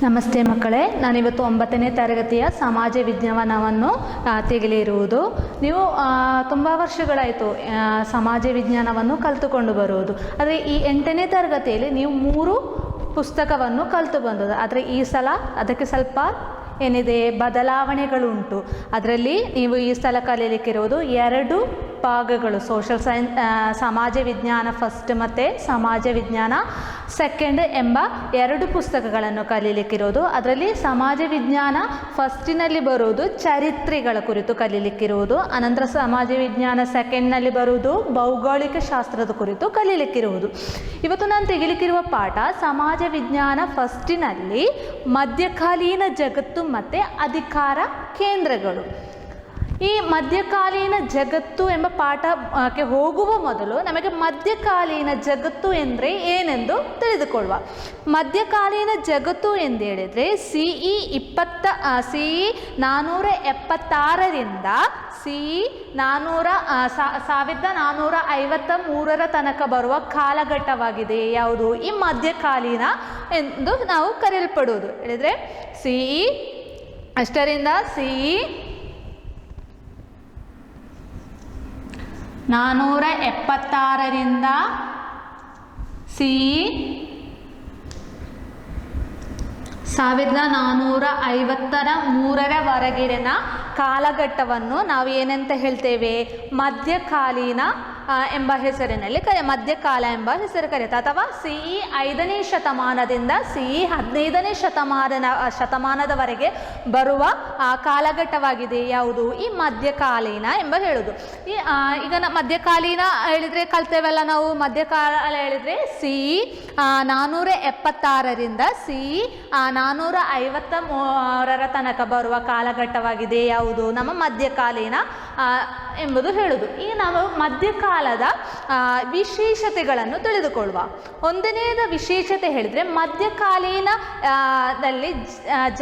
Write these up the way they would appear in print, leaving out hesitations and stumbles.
ನಮಸ್ತೆ ಮಕ್ಕಳೇ, ನಾನಿವತ್ತು 9ನೇ ತರಗತಿಯ ಸಮಾಜ ವಿಜ್ಞಾನವನ್ನು ತೆಗೆಲಿರುವುದು. ನೀವು ತುಂಬ ವರ್ಷಗಳಾಯಿತು ಸಮಾಜ ವಿಜ್ಞಾನವನ್ನು ಕಲಿತುಕೊಂಡು ಬರುವುದು. ಆದರೆ ಈ 8ನೇ ತರಗತಿಯಲ್ಲಿ ನೀವು 3 ಪುಸ್ತಕವನ್ನು ಕಲಿತು ಬಂದದ್ದು. ಆದರೆ ಈ ಸಲ ಅದಕ್ಕೆ ಸ್ವಲ್ಪ ಏನಿದೆ ಬದಲಾವಣೆಗಳುಂಟು. ಅದರಲ್ಲಿ ನೀವು ಈ ಸಲ ಕಲಿಯಲಿಕ್ಕಿರುವುದು 2 ಭಾಗಗಳು, ಸೋಷಲ್ ಸೈನ್ಸ್ ಸಮಾಜ ವಿಜ್ಞಾನ ಫಸ್ಟ್ ಮತ್ತು ಸಮಾಜ ವಿಜ್ಞಾನ ಸೆಕೆಂಡ್ ಎಂಬ 2 ಪುಸ್ತಕಗಳನ್ನು ಕಲೀಲಿಕ್ಕಿರೋದು. ಅದರಲ್ಲಿ ಸಮಾಜ ವಿಜ್ಞಾನ ಫಸ್ಟಿನಲ್ಲಿ ಬರುವುದು ಚರಿತ್ರೆಗಳ ಕುರಿತು ಕಲೀಲಿಕ್ಕಿರುವುದು. ಅನಂತರ ಸಮಾಜ ವಿಜ್ಞಾನ ಸೆಕೆಂಡ್ನಲ್ಲಿ ಬರುವುದು ಭೌಗೋಳಿಕ ಶಾಸ್ತ್ರದ ಕುರಿತು ಕಲೀಲಿಕ್ಕಿರುವುದು. ಇವತ್ತು ನಾನು ತೆಗಿಲಿಕ್ಕಿರುವ ಪಾಠ ಸಮಾಜ ವಿಜ್ಞಾನ ಫಸ್ಟಿನಲ್ಲಿ ಮಧ್ಯಕಾಲೀನ ಜಗತ್ತು ಮತ್ತು ಅಧಿಕಾರ ಕೇಂದ್ರಗಳು. ಈ ಮಧ್ಯಕಾಲೀನ ಜಗತ್ತು ಎಂಬ ಪಾಠಕ್ಕೆ ಹೋಗುವ ಮೊದಲು ನಮಗೆ ಮಧ್ಯಕಾಲೀನ ಜಗತ್ತು ಎಂದರೆ ಏನೆಂದು ತಿಳಿದುಕೊಳ್ಳುವ. ಮಧ್ಯಕಾಲೀನ ಜಗತ್ತು ಎಂದೇಳಿದರೆ CE 476ರಿಂದ CE 1453 ತನಕ ಬರುವ ಕಾಲಘಟ್ಟವಾಗಿದೆ. ಯಾವುದು ಈ ಮಧ್ಯಕಾಲೀನ ಎಂದು ನಾವು ಕರೆಯಲ್ಪಡುವುದು. ಹೇಳಿದರೆ CE ಅಷ್ಟರಿಂದ CE 476ರಿಂದ CE 1453 ಕಾಲಘಟ್ಟವನ್ನು ನಾವು ಏನಂತ ಹೇಳ್ತೇವೆ? ಮಧ್ಯಕಾಲೀನ ಎಂಬ ಹೆಸರಿನಲ್ಲಿ ಮಧ್ಯಕಾಲ ಎಂಬ ಹೆಸರು ಕರೆಯುತ್ತೆ. ಅಥವಾ CE 5ನೇ ಶತಮಾನದಿಂದ CE 15ನೇ ಶತಮಾನದವರೆಗೆ ಬರುವ ಕಾಲಘಟ್ಟವಾಗಿದೆ. ಯಾವುದು ಈ ಮಧ್ಯಕಾಲೀನ ಎಂಬ ಹೇಳುವುದು. ಈಗ ಮಧ್ಯಕಾಲೀನ ಹೇಳಿದರೆ ಕಲ್ತೇವಲ್ಲ ನಾವು. ಮಧ್ಯಕಾಲ ಹೇಳಿದರೆ CE 476ರಿಂದ CE 453 ತನಕ ಬರುವ ಕಾಲಘಟ್ಟವಾಗಿದೆ. ಯಾವುದು ನಮ್ಮ ಮಧ್ಯಕಾಲೀನ ಎಂಬುದು ಹೇಳುವುದು. ಈಗ ನಾವು ಮಧ್ಯಕಾಲದ ವಿಶೇಷತೆಗಳನ್ನು ತಿಳಿದುಕೊಳ್ಳುವ. ಒಂದನೆಯದ ವಿಶೇಷತೆ ಹೇಳಿದರೆ ಮಧ್ಯಕಾಲೀನದಲ್ಲಿ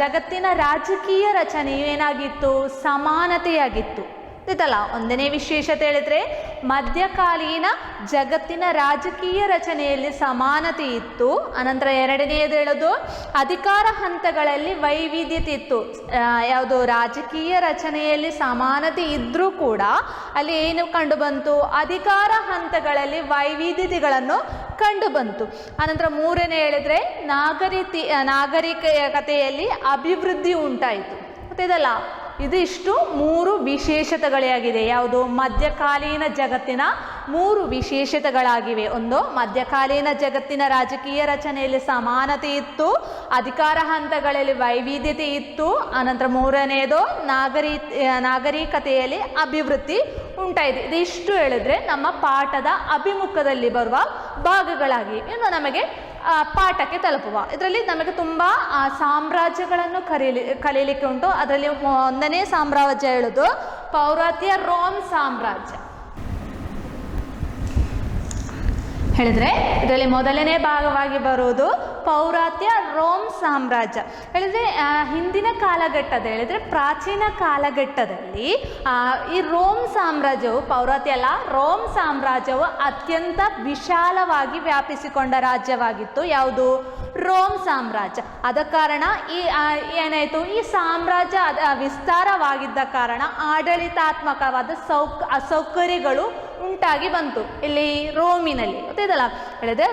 ಜಗತ್ತಿನ ರಾಜಕೀಯ ರಚನೆಯು ಏನಾಗಿತ್ತು? ಸಮಾನತೆಯಾಗಿತ್ತು. ಇದಲ್ಲ ಒಂದನೇ ವಿಶೇಷತೆ ಹೇಳಿದರೆ ಮಧ್ಯಕಾಲೀನ ಜಗತ್ತಿನ ರಾಜಕೀಯ ರಚನೆಯಲ್ಲಿ ಸಮಾನತೆ ಇತ್ತು. ಅನಂತರ ಎರಡನೆಯದು ಹೇಳೋದು ಅಧಿಕಾರ ಹಂತಗಳಲ್ಲಿ ವೈವಿಧ್ಯತೆ ಇತ್ತು. ಯಾವುದು ರಾಜಕೀಯ ರಚನೆಯಲ್ಲಿ ಸಮಾನತೆ ಇದ್ದರೂ ಕೂಡ ಅಲ್ಲಿ ಏನು ಕಂಡು ಬಂತು? ಅಧಿಕಾರ ಹಂತಗಳಲ್ಲಿ ವೈವಿಧ್ಯತೆಗಳನ್ನು ಕಂಡು ಬಂತು. ಅನಂತರ ಮೂರನೇ ಹೇಳಿದರೆ ನಾಗರಿಕತೆಯಲ್ಲಿ ಅಭಿವೃದ್ಧಿ ಉಂಟಾಯಿತು. ಗೊತ್ತಿದಲ್ಲ, ಇದಿಷ್ಟು 3 ವಿಶೇಷತೆಗಳಾಗಿದೆ. ಯಾವುದು ಮಧ್ಯಕಾಲೀನ ಜಗತ್ತಿನ 3 ವಿಶೇಷತೆಗಳಾಗಿವೆ. ಒಂದು, ಮಧ್ಯಕಾಲೀನ ಜಗತ್ತಿನ ರಾಜಕೀಯ ರಚನೆಯಲ್ಲಿ ಸಮಾನತೆ ಇತ್ತು, ಅಧಿಕಾರ ಹಂತಗಳಲ್ಲಿ ವೈವಿಧ್ಯತೆ ಇತ್ತು. ಅನಂತರ ಮೂರನೆಯದು ನಾಗರಿಕತೆಯಲ್ಲಿ ಅಭಿವೃದ್ಧಿ ಉಂಟಾಯಿತು. ಇದಿಷ್ಟು ಹೇಳಿದ್ರೆ ನಮ್ಮ ಪಾಠದ ಅಭಿಮುಖದಲ್ಲಿ ಬರುವ ಭಾಗಗಳಾಗಿ ಇನ್ನು ನಮಗೆ ಪಾಠಕ್ಕೆ ತಲುಪುವ. ಇದರಲ್ಲಿ ನಮಗೆ ತುಂಬ ಸಾಮ್ರಾಜ್ಯಗಳನ್ನು ಕಲೀಲಿಕ್ಕೆ ಉಂಟು. ಅದರಲ್ಲಿ ಒಂದನೇ ಸಾಮ್ರಾಜ್ಯ ಹೇಳೋದು ಪೌರಾತ್ಯ ರೋಮ್ ಸಾಮ್ರಾಜ್ಯ. ಹೇಳಿದರೆ ಇದರಲ್ಲಿ ಮೊದಲನೇ ಭಾಗವಾಗಿ ಬರುವುದು ಪೌರಾತ್ಯ ರೋಮ್ ಸಾಮ್ರಾಜ್ಯ. ಹೇಳಿದರೆ ಹಿಂದಿನ ಕಾಲಘಟ್ಟದ ಹೇಳಿದರೆ ಪ್ರಾಚೀನ ಕಾಲಘಟ್ಟದಲ್ಲಿ ಈ ರೋಮ್ ಸಾಮ್ರಾಜ್ಯವು, ಪೌರಾತ್ಯ ಅಲ್ಲ, ರೋಮ್ ಸಾಮ್ರಾಜ್ಯವು ಅತ್ಯಂತ ವಿಶಾಲವಾಗಿ ವ್ಯಾಪಿಸಿಕೊಂಡ ರಾಜ್ಯವಾಗಿತ್ತು. ಯಾವುದು? ರೋಮ್ ಸಾಮ್ರಾಜ್ಯ. ಆದ ಕಾರಣ ಏನಾಯಿತು? ಈ ಸಾಮ್ರಾಜ್ಯ ವಿಸ್ತಾರವಾಗಿದ್ದ ಕಾರಣ ಆಡಳಿತಾತ್ಮಕವಾದ ಅಸೌಕರ್ಯಗಳು ಉಂಟಾಗಿ ಬಂತು. ಇಲ್ಲಿ ರೋಮಿನಲ್ಲಿ ಗೊತ್ತಿದಲ್ಲ. ಹೇಳಿದ್ರೆ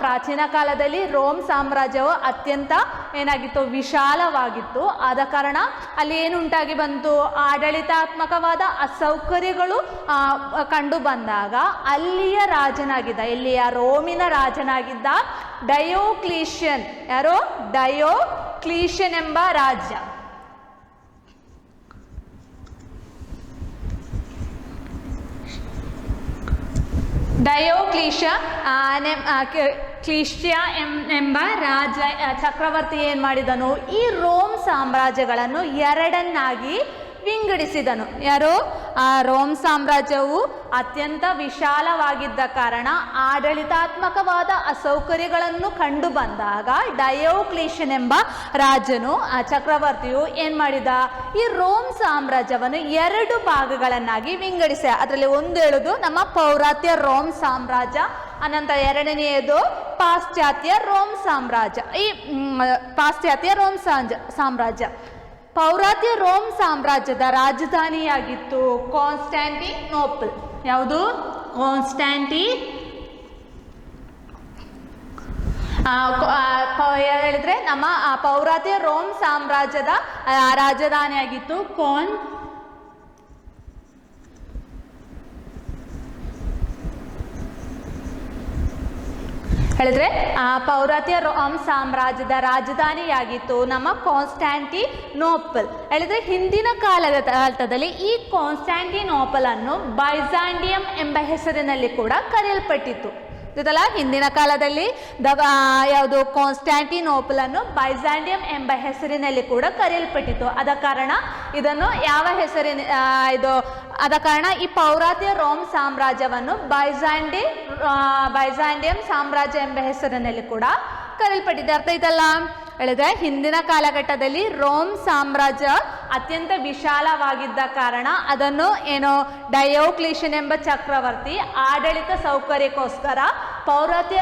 ಪ್ರಾಚೀನ ಕಾಲದಲ್ಲಿ ರೋಮ್ ಸಾಮ್ರಾಜ್ಯವು ಅತ್ಯಂತ ಏನಾಗಿತ್ತು? ವಿಶಾಲವಾಗಿತ್ತು. ಆದ ಕಾರಣ ಅಲ್ಲಿ ಏನು ಉಂಟಾಗಿ ಬಂತು? ಆಡಳಿತಾತ್ಮಕವಾದ ಅಸೌಕರ್ಯಗಳು ಕಂಡು ಬಂದಾಗ ಅಲ್ಲಿಯ ರಾಜನಾಗಿದ್ದ, ಇಲ್ಲಿಯ ರೋಮಿನ ರಾಜನಾಗಿದ್ದ ಡಯೋಕ್ಲೀಷಿಯನ್, ಯಾರೋ ಡಯೋಕ್ಲೀಷಿಯನ್ ಎಂಬ ರಾಜ್ಯ, ಕ್ಲೀಷ್ಯ ಎಂಬ ರಾಜ ಚಕ್ರವರ್ತಿ ಏನು ಮಾಡಿದನು? ಈ ರೋಮ್ ಸಾಮ್ರಾಜ್ಯಗಳನ್ನು 2 ವಿಂಗಡಿಸಿದನು. ಯಾರು? ರೋಮ್ ಸಾಮ್ರಾಜ್ಯವು ಅತ್ಯಂತ ವಿಶಾಲವಾಗಿದ್ದ ಕಾರಣ ಆಡಳಿತಾತ್ಮಕವಾದ ಅಸೌಕರ್ಯಗಳನ್ನು ಕಂಡು ಬಂದಾಗ ಡಯೋಕ್ಲೀಷಿಯನ್ ಎಂಬ ರಾಜನು, ಚಕ್ರವರ್ತಿಯು ಏನು ಮಾಡಿದ? ಈ ರೋಮ್ ಸಾಮ್ರಾಜ್ಯವನ್ನು 2 ಭಾಗಗಳನ್ನಾಗಿ ವಿಂಗಡಿಸಿದ. ಅದರಲ್ಲಿ ಒಂದು ಹೇಳೋದು ನಮ್ಮ ಪೌರಾತ್ಯ ರೋಮ್ ಸಾಮ್ರಾಜ್ಯ, ಅನಂತರ ಎರಡನೆಯದು ಪಾಶ್ಚಾತ್ಯ ರೋಮ್ ಸಾಮ್ರಾಜ್ಯ. ಈ ಪಾಶ್ಚಾತ್ಯ ರೋಮ್ ಸಾಮ್ರಾಜ್ಯ ಪೌರಾತ್ಯ ರೋಮ್ ಸಾಮ್ರಾಜ್ಯದ ರಾಜಧಾನಿಯಾಗಿತ್ತು ಕಾನ್ಸ್ಟ್ಯಾಂಟಿನೋಪಲ್. ಯಾವುದು? ಹೇಳಿದ್ರೆ ನಮ್ಮ ಪೌರಾತ್ಯ ರೋಮ್ ಸಾಮ್ರಾಜ್ಯದ ರಾಜಧಾನಿಯಾಗಿತ್ತು ಹೇಳಿದ್ರೆ ಪೌರಾತ್ಯ ರೋಮ್ ಸಾಮ್ರಾಜ್ಯದ ರಾಜಧಾನಿಯಾಗಿತ್ತು ನಮ್ಮ ಕಾನ್ಸ್ಟ್ಯಾಂಟಿನೋಪಲ್. ಹೇಳಿದ್ರೆ ಹಿಂದಿನ ಕಾಲಘಟ್ಟದಲ್ಲಿ ಈ ಕಾನ್ಸ್ಟ್ಯಾಂಟಿನೋಪಲ್ ಅನ್ನು ಬೈಜಾಂಟಿಯಂ ಎಂಬ ಹೆಸರಿನಲ್ಲಿ ಕೂಡ ಕರೆಯಲ್ಪಟ್ಟಿತ್ತು. ಇದಲ್ಲ ಹಿಂದಿನ ಕಾಲದಲ್ಲಿ ಯಾವುದು ಕಾನ್ಸ್ಟ್ಯಾಂಟಿನೋಪಲ್ ಅನ್ನು ಬೈಜಾಂಟಿಯಂ ಎಂಬ ಹೆಸರಿನಲ್ಲಿ ಕೂಡ ಕರೆಯಲ್ಪಟ್ಟಿತ್ತು. ಆದ ಕಾರಣ ಇದನ್ನು ಯಾವ ಹೆಸರಿನ ಆದ ಕಾರಣ ಈ ಪೌರಾತ್ಯ ರೋಮ್ ಸಾಮ್ರಾಜ್ಯವನ್ನು ಬೈಜಾಂಟಿಯಂ ಸಾಮ್ರಾಜ್ಯ ಎಂಬ ಹೆಸರಿನಲ್ಲಿ ಕೂಡ ಕರೆಯಲ್ಪಟ್ಟಿದೆ. ಅರ್ಥ ಆಯ್ತಲ್ಲ? ಹೇಳಿದ್ರೆ ಹಿಂದಿನ ಕಾಲಘಟ್ಟದಲ್ಲಿ ರೋಮ್ ಸಾಮ್ರಾಜ್ಯ ಅತ್ಯಂತ ವಿಶಾಲವಾಗಿದ್ದ ಕಾರಣ ಅದನ್ನು ಡಯೋಕ್ಲಿಷಿಯನ್ ಎಂಬ ಚಕ್ರವರ್ತಿ ಆಡಳಿತ ಸೌಕರ್ಯಕ್ಕೋಸ್ಕರ ಪೌರಾತ್ಯ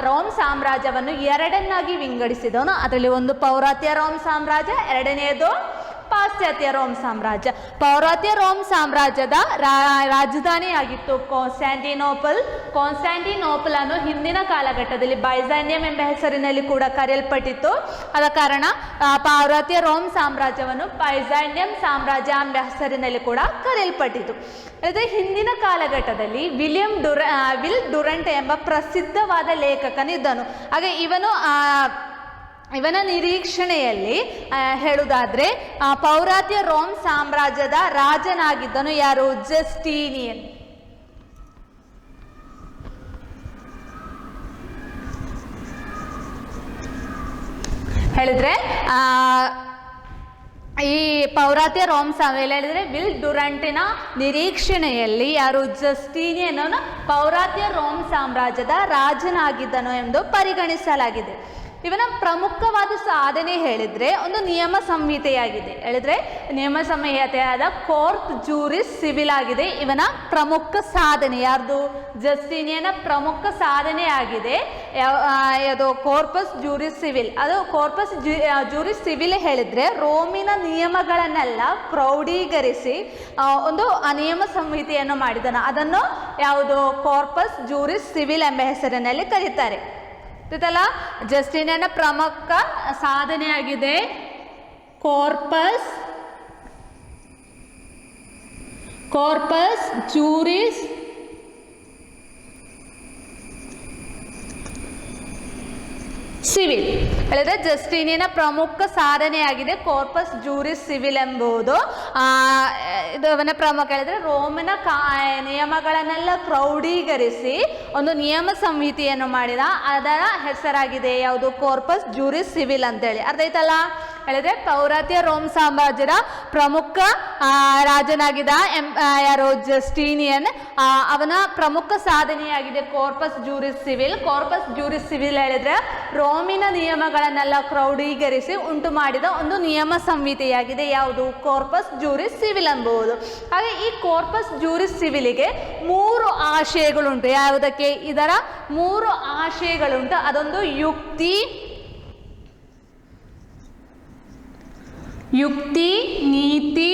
ರೋಮ್ ಸಾಮ್ರಾಜ್ಯವನ್ನು ಎರಡನ್ನಾಗಿ ವಿಂಗಡಿಸಿದವನು. ಅದರಲ್ಲಿ ಒಂದು ಪೌರಾತ್ಯ ರೋಮ್ ಸಾಮ್ರಾಜ್ಯ, ಎರಡನೆಯದು ಪಾಶ್ಚಾತ್ಯ ರೋಮ್ ಸಾಮ್ರಾಜ್ಯ. ಪೌರಾತ್ಯ ರೋಮ್ ಸಾಮ್ರಾಜ್ಯದ ರಾಜಧಾನಿಯಾಗಿತ್ತು ಕಾನ್ಸ್ಟ್ಯಾಂಟಿನೋಪಲ್ ಅನ್ನು ಹಿಂದಿನ ಕಾಲಘಟ್ಟದಲ್ಲಿ ಬೈಜಾಂಟಿಯಂ ಎಂಬ ಹೆಸರಿನಲ್ಲಿ ಕೂಡ ಕರೆಯಲ್ಪಟ್ಟಿತ್ತು. ಆದ ಕಾರಣ ಪೌರಾತ್ಯ ರೋಮ್ ಸಾಮ್ರಾಜ್ಯವನ್ನು ಬೈಜಾಂಟಿಯಂ ಸಾಮ್ರಾಜ್ಯ ಎಂಬ ಹೆಸರಿನಲ್ಲಿ ಕೂಡ ಕರೆಯಲ್ಪಟ್ಟಿತು. ಅದೇ ಹಿಂದಿನ ಕಾಲಘಟ್ಟದಲ್ಲಿ ವಿಲ್ ಡುರಂಟ್ ಎಂಬ ಪ್ರಸಿದ್ಧವಾದ ಲೇಖಕನಿದ್ದನು. ಹಾಗೆ ಇವನ ನಿರೀಕ್ಷಣೆಯಲ್ಲಿ ಹೇಳುವುದಾದ್ರೆ ಪೌರಾತ್ಯ ರೋಮ್ ಸಾಮ್ರಾಜ್ಯದ ರಾಜನಾಗಿದ್ದನು ಯಾರು? ಜಸ್ಟೀನಿಯನ್. ಹೇಳಿದ್ರೆ ಈ ಪೌರಾತ್ಯ ರೋಮ್ ಹೇಳಿದ್ರೆ ವಿಲ್ ಡುರಂಟಿನ ನಿರೀಕ್ಷಣೆಯಲ್ಲಿ ಯಾರು? ಜಸ್ಟೀನಿಯನ್ ಪೌರಾತ್ಯ ರೋಮ್ ಸಾಮ್ರಾಜ್ಯದ ರಾಜನಾಗಿದ್ದನು ಎಂದು ಪರಿಗಣಿಸಲಾಗಿದೆ. ಇವನ ಪ್ರಮುಖವಾದ ಸಾಧನೆ ಹೇಳಿದ್ರೆ ಒಂದು ನಿಯಮ ಸಂಹಿತೆಯಾಗಿದೆ. ಹೇಳಿದ್ರೆ ನಿಯಮ ಸಂಹಿತೆಯಾದ ಕೋರ್ಟ್ ಜೂರಿಸ್ ಸಿವಿಲ್ ಆಗಿದೆ ಇವನ ಪ್ರಮುಖ ಸಾಧನೆ. ಯಾರ್ದು? ಜಸ್ಟೀನಿಯನ ಪ್ರಮುಖ ಸಾಧನೆ ಆಗಿದೆ ಅದು ಕೋರ್ಪಸ್ ಜೂರಿಸ್ ಸಿವಿಲ್. ಅದು ಕೋರ್ಪಸ್ ಜೂರಿಸ್ ಸಿವಿಲ್ ಹೇಳಿದ್ರೆ ರೋಮಿನ ನಿಯಮಗಳನ್ನೆಲ್ಲ ಕ್ರೌಢೀಕರಿಸಿ ಒಂದು ನಿಯಮ ಸಂಹಿತೆಯನ್ನು ಮಾಡಿದನು. ಅದನ್ನು ಯಾವುದು? ಕೋರ್ಪಸ್ ಜೂರಿಸ್ ಸಿವಿಲ್ ಎಂಬ ಹೆಸರಿನಲ್ಲಿ ಕರೀತಾರೆ. ಗೊತ್ತಲ್ಲ? ಜಸ್ಟೀನಿಯನ ಪ್ರಮುಖ ಸಾಧನೆಯಾಗಿದೆ ಕೋರ್ಪಸ್ ಜೂರಿಸ್ ಸಿವಿಲ್. ಹೇಳಿದ್ರೆ ಜಸ್ಟೀನಿಯನ ಪ್ರಮುಖ ಸಾಧನೆಯಾಗಿದೆ ಕೋರ್ಪಸ್ ಜೂರಿಸ್ ಸಿವಿಲ್ ಎಂಬುದು. ಇದನ್ನ ಪ್ರಮುಖ ಹೇಳಿದ್ರೆ ರೋಮಿನ ನಿಯಮಗಳನ್ನೆಲ್ಲ ಕ್ರೌಢೀಕರಿಸಿ ಒಂದು ನಿಯಮ ಸಂಹಿತೆಯನ್ನು ಮಾಡಿದ. ಅದರ ಹೆಸರಾಗಿದೆ ಯಾವುದು? ಕೋರ್ಪಸ್ ಜೂರಿಸ್ ಸಿವಿಲ್ ಅಂತೇಳಿ. ಅರ್ಥ ಆಯ್ತಲ್ಲ? ಹೇಳಿದ್ರೆ ಪೌರಾತ್ಯ ರೋಮ್ ಸಾಮ್ರಾಜ್ಯದ ಪ್ರಮುಖ ರಾಜನಾಗಿದ್ದ ಯಾರು? ಜಸ್ಟೀನಿಯನ್. ಅವನ ಪ್ರಮುಖ ಸಾಧನೆಯಾಗಿದೆ ಕೋರ್ಪಸ್ ಜೂರಿಸ್ ಸಿವಿಲ್. ಕೋರ್ಪಸ್ ಜೂರಿಸ್ ಸಿವಿಲ್ ಹೇಳಿದ್ರೆ ರೋಮಿನ ನಿಯಮಗಳನ್ನೆಲ್ಲ ಕ್ರೌಢೀಕರಿಸಿ ಉಂಟು ಮಾಡಿದ ಒಂದು ನಿಯಮ ಸಂಹಿತೆಯಾಗಿದೆ. ಯಾವುದು? ಕೋರ್ಪಸ್ ಜೂರಿಸ್ ಸಿವಿಲ್ ಎಂಬುದು. ಹಾಗೆ ಈ ಕೋರ್ಪಸ್ ಜೂರಿಸ್ ಸಿವಿಲಿಗೆ 3 ಆಶಯಗಳುಂಟು. ಯಾವುದಕ್ಕೆ? ಇದರ 3 ಆಶಯಗಳುಂಟು. ಅದೊಂದು ಯುಕ್ತಿ, ನೀತಿ,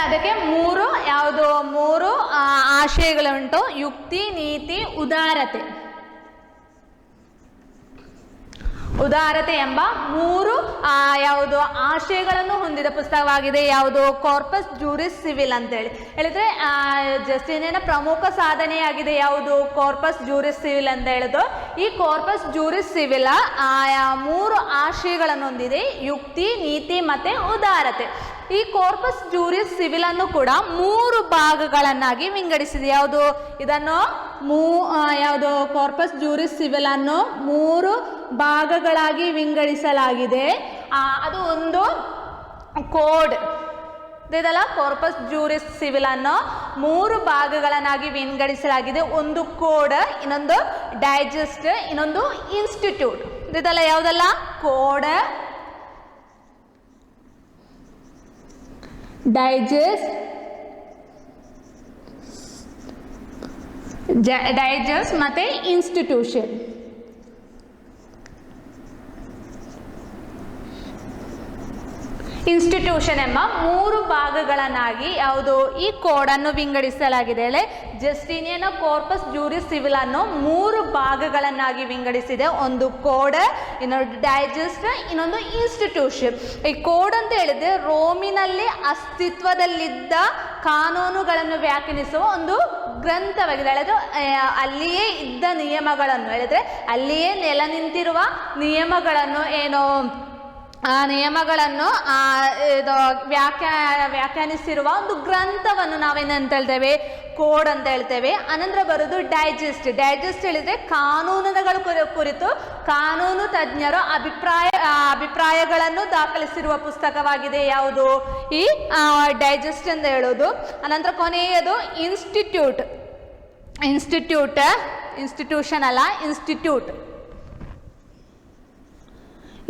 ಅದಕ್ಕೆ 3 ಯಾವುದು? 3 ಆಶಯಗಳುಂಟು. ಯುಕ್ತಿ, ನೀತಿ, ಉದಾರತೆ ಎಂಬ 3 ಯಾವುದು ಆಶಯಗಳನ್ನು ಹೊಂದಿದ ಪುಸ್ತಕವಾಗಿದೆ. ಯಾವುದು? ಕೋರ್ಪಸ್ ಜೂರಿಸ್ ಸಿವಿಲ್ ಅಂತೇಳಿ. ಹೇಳಿದ್ರೆ ಜಸ್ಟೀನಿಯನ ಪ್ರಮುಖ ಸಾಧನೆಯಾಗಿದೆ ಯಾವುದು? ಕೋರ್ಪಸ್ ಜೂರಿಸ್ ಸಿವಿಲ್ ಅಂತ ಹೇಳುದು. ಈ ಕೋರ್ಪಸ್ ಜೂರಿಸ್ ಸಿವಿಲ್ 3 ಆಶಯಗಳನ್ನು ಹೊಂದಿದೆ: ಯುಕ್ತಿ, ನೀತಿ ಮತ್ತೆ ಉದಾರತೆ. ಈ ಕೋರ್ಪಸ್ ಜೂರಿಸ್ ಸಿವಿಲ್ ಅನ್ನು ಕೂಡ 3 ಭಾಗಗಳನ್ನಾಗಿ ವಿಂಗಡಿಸಿದೆ. ಯಾವುದು? ಇದನ್ನು ಯಾವುದು? ಕೋರ್ಪಸ್ ಜೂರಿಸ್ ಸಿವಿಲ್ ಅನ್ನು 3 ಭಾಗಗಳಾಗಿ ವಿಂಗಡಿಸಲಾಗಿದೆ. ಅದು ಒಂದು ಕೋಡ್ ಇದಲ್ಲ. ಕೋರ್ಪಸ್ ಜೂರಿಸ್ ಸಿವಿಲ್ ಅನ್ನು 3 ಭಾಗಗಳನ್ನಾಗಿ ವಿಂಗಡಿಸಲಾಗಿದೆ. ಒಂದು ಕೋಡ್, ಇನ್ನೊಂದು ಡೈಜೆಸ್ಟ್, ಇನ್ನೊಂದು ಇನ್ಸ್ಟಿಟ್ಯೂಟ್. ಇದಲ್ಲ ಯಾವುದಲ್ಲ? ಕೋಡ್, ಡೈಜೆಸ್ಟ್, ಡೈಜೆಸ್ಟ್ ಮತ್ತು ಇನ್ಸ್ಟಿಟ್ಯೂಷನ್. ಇನ್ಸ್ಟಿಟ್ಯೂಷನ್ ಎಂಬ 3 ಭಾಗಗಳನ್ನಾಗಿ ಯಾವುದು ಈ ಕೋಡನ್ನು ವಿಂಗಡಿಸಲಾಗಿದೆ. ಅಲ್ಲೇ ಜಸ್ಟೀನಿಯನ್ ಕಾರ್ಪಸ್ ಜ್ಯೂರಿಸ್ ಸಿವಿಲ್ ಅನ್ನು 3 ಭಾಗಗಳನ್ನಾಗಿ ವಿಂಗಡಿಸಿದೆ. ಒಂದು ಕೋಡ್, ಇನ್ನೊಂದು ಡೈಜೆಸ್ಟ್, ಇನ್ನೊಂದು ಇನ್ಸ್ಟಿಟ್ಯೂಷನ್. ಈ ಕೋಡ್ ಅಂತ ಹೇಳಿದ್ರೆ ರೋಮಿನಲ್ಲಿ ಅಸ್ತಿತ್ವದಲ್ಲಿದ್ದ ಕಾನೂನುಗಳನ್ನು ವ್ಯಾಖ್ಯಾನಿಸುವ ಒಂದು ಗ್ರಂಥವಾಗಿದೆ. ಹೇಳಿದ್ರೆ ಅಲ್ಲಿಯೇ ಇದ್ದ ನಿಯಮಗಳನ್ನು, ಹೇಳಿದ್ರೆ ಅಲ್ಲಿಯೇ ನೆಲ ನಿಂತಿರುವ ನಿಯಮಗಳನ್ನು ಆ ನಿಯಮಗಳನ್ನು ಇದು ವ್ಯಾಖ್ಯಾನಿಸಿರುವ ಒಂದು ಗ್ರಂಥವನ್ನು ನಾವೇನಂತ ಹೇಳ್ತೇವೆ, ಕೋಡ್ ಅಂತ ಹೇಳ್ತೇವೆ. ಅನಂತರ ಬರೋದು ಡೈಜೆಸ್ಟ್. ಡೈಜೆಸ್ಟ್ ಹೇಳಿದ್ರೆ ಕಾನೂನುಗಳ ಕುರಿತು ಕಾನೂನು ತಜ್ಞರು ಅಭಿಪ್ರಾಯಗಳನ್ನು ದಾಖಲಿಸಿರುವ ಪುಸ್ತಕವಾಗಿದೆ. ಯಾವುದು ಈ ಡೈಜೆಸ್ಟ್ ಅಂತ ಹೇಳೋದು. ಅನಂತರ ಕೊನೆಯದು ಇನ್ಸ್ಟಿಟ್ಯೂಷನ್ ಅಲ್ಲ,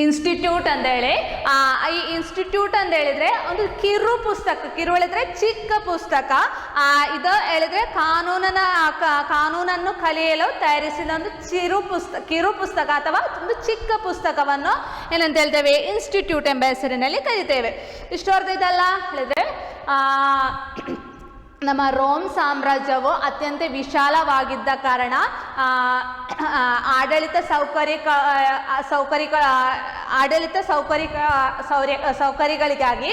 ಇನ್ಸ್ಟಿಟ್ಯೂಟ್ ಅಂತ ಹೇಳಿ ಈ ಇನ್ಸ್ಟಿಟ್ಯೂಟ್ ಅಂತ ಹೇಳಿದ್ರೆ ಒಂದು ಕಿರು ಹೇಳಿದ್ರೆ ಚಿಕ್ಕ ಪುಸ್ತಕ. ಇದು ಹೇಳಿದ್ರೆ ಕಾನೂನನ್ನು ಕಲಿಯಲು ತಯಾರಿಸಿದ ಒಂದು ಕಿರು ಪುಸ್ತಕ ಅಥವಾ ಒಂದು ಚಿಕ್ಕ ಪುಸ್ತಕವನ್ನು ಏನಂತ ಹೇಳ್ತೇವೆ, ಇನ್ಸ್ಟಿಟ್ಯೂಟ್ ಎಂಬ ಹೆಸರಿನಲ್ಲಿ ಕರೀತೇವೆ. ಇಷ್ಟು ಅರ್ಥ ಇದಲ್ಲ ಹೇಳಿದ್ರೆ ನಮ್ಮ ರೋಮ್ ಸಾಮ್ರಾಜ್ಯವು ಅತ್ಯಂತ ವಿಶಾಲವಾಗಿದ್ದ ಕಾರಣ ಆಡಳಿತ ಸೌಕರ್ಯಗಳಿಗಾಗಿ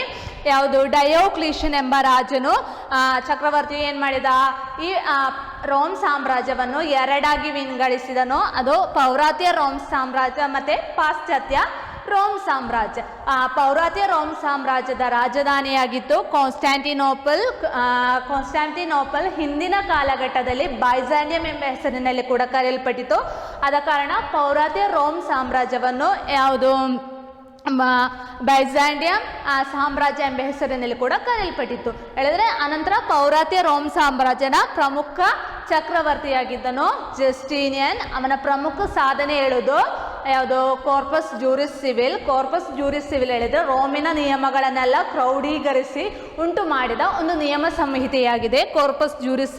ಯಾವುದು ಡಯೋಕ್ಲಿಷಿಯನ್ ಎಂಬ ರಾಜನು ಚಕ್ರವರ್ತಿಯು ಏನು ಮಾಡಿದ, ಈ ರೋಮ್ ಸಾಮ್ರಾಜ್ಯವನ್ನು 2 ವಿಂಗಡಿಸಿದನು. ಅದು ಪೌರಾತ್ಯ ರೋಮ್ ಸಾಮ್ರಾಜ್ಯ ಮತ್ತು ಪಾಶ್ಚಾತ್ಯ ರೋಮ್ ಸಾಮ್ರಾಜ್ಯ. ಪೌರಾತ್ಯ ರೋಮ್ ಸಾಮ್ರಾಜ್ಯದ ರಾಜಧಾನಿಯಾಗಿತ್ತು ಕಾನ್ಸ್ಟಾಂಟಿನೋಪಲ್ ಹಿಂದಿನ ಕಾಲಘಟ್ಟದಲ್ಲಿ ಬೈಜಾಂಡಿಯಂ ಎಂಬ ಹೆಸರಿನಲ್ಲಿ ಕೂಡ ಕರೆಯಲ್ಪಟ್ಟಿತು. ಆದ ಕಾರಣ ಪೌರಾತ್ಯ ರೋಮ್ ಸಾಮ್ರಾಜ್ಯವನ್ನು ಯಾವುದು ಬೈಜಾಂಡಿಯಂ ಸಾಮ್ರಾಜ್ಯ ಎಂಬ ಹೆಸರಿನಲ್ಲಿ ಕೂಡ ಕರೆಯಲ್ಪಟ್ಟಿತ್ತು. ಹೇಳಿದ್ರೆ ಅನಂತರ ಪೌರಾತ್ಯ ರೋಮ್ ಸಾಮ್ರಾಜ್ಯನ ಪ್ರಮುಖ ಚಕ್ರವರ್ತಿಯಾಗಿದ್ದನು ಜಸ್ಟೀನಿಯನ್. ಅವನ ಪ್ರಮುಖ ಸಾಧನೆ ಹೇಳೋದು ಯಾವುದು, ಕಾರ್ಪಸ್ ಜ್ಯೂರಿಸ್ ಸಿವಿಲ್ ಹೇಳಿದ್ರೆ ರೋಮಿನ ನಿಯಮಗಳನ್ನೆಲ್ಲ ಕ್ರೌಢೀಕರಿಸಿ ಉಂಟು ಮಾಡಿದ ಒಂದು ನಿಯಮ ಸಂಹಿತೆಯಾಗಿದೆ ಕಾರ್ಪಸ್ ಜ್ಯೂರಿಸ್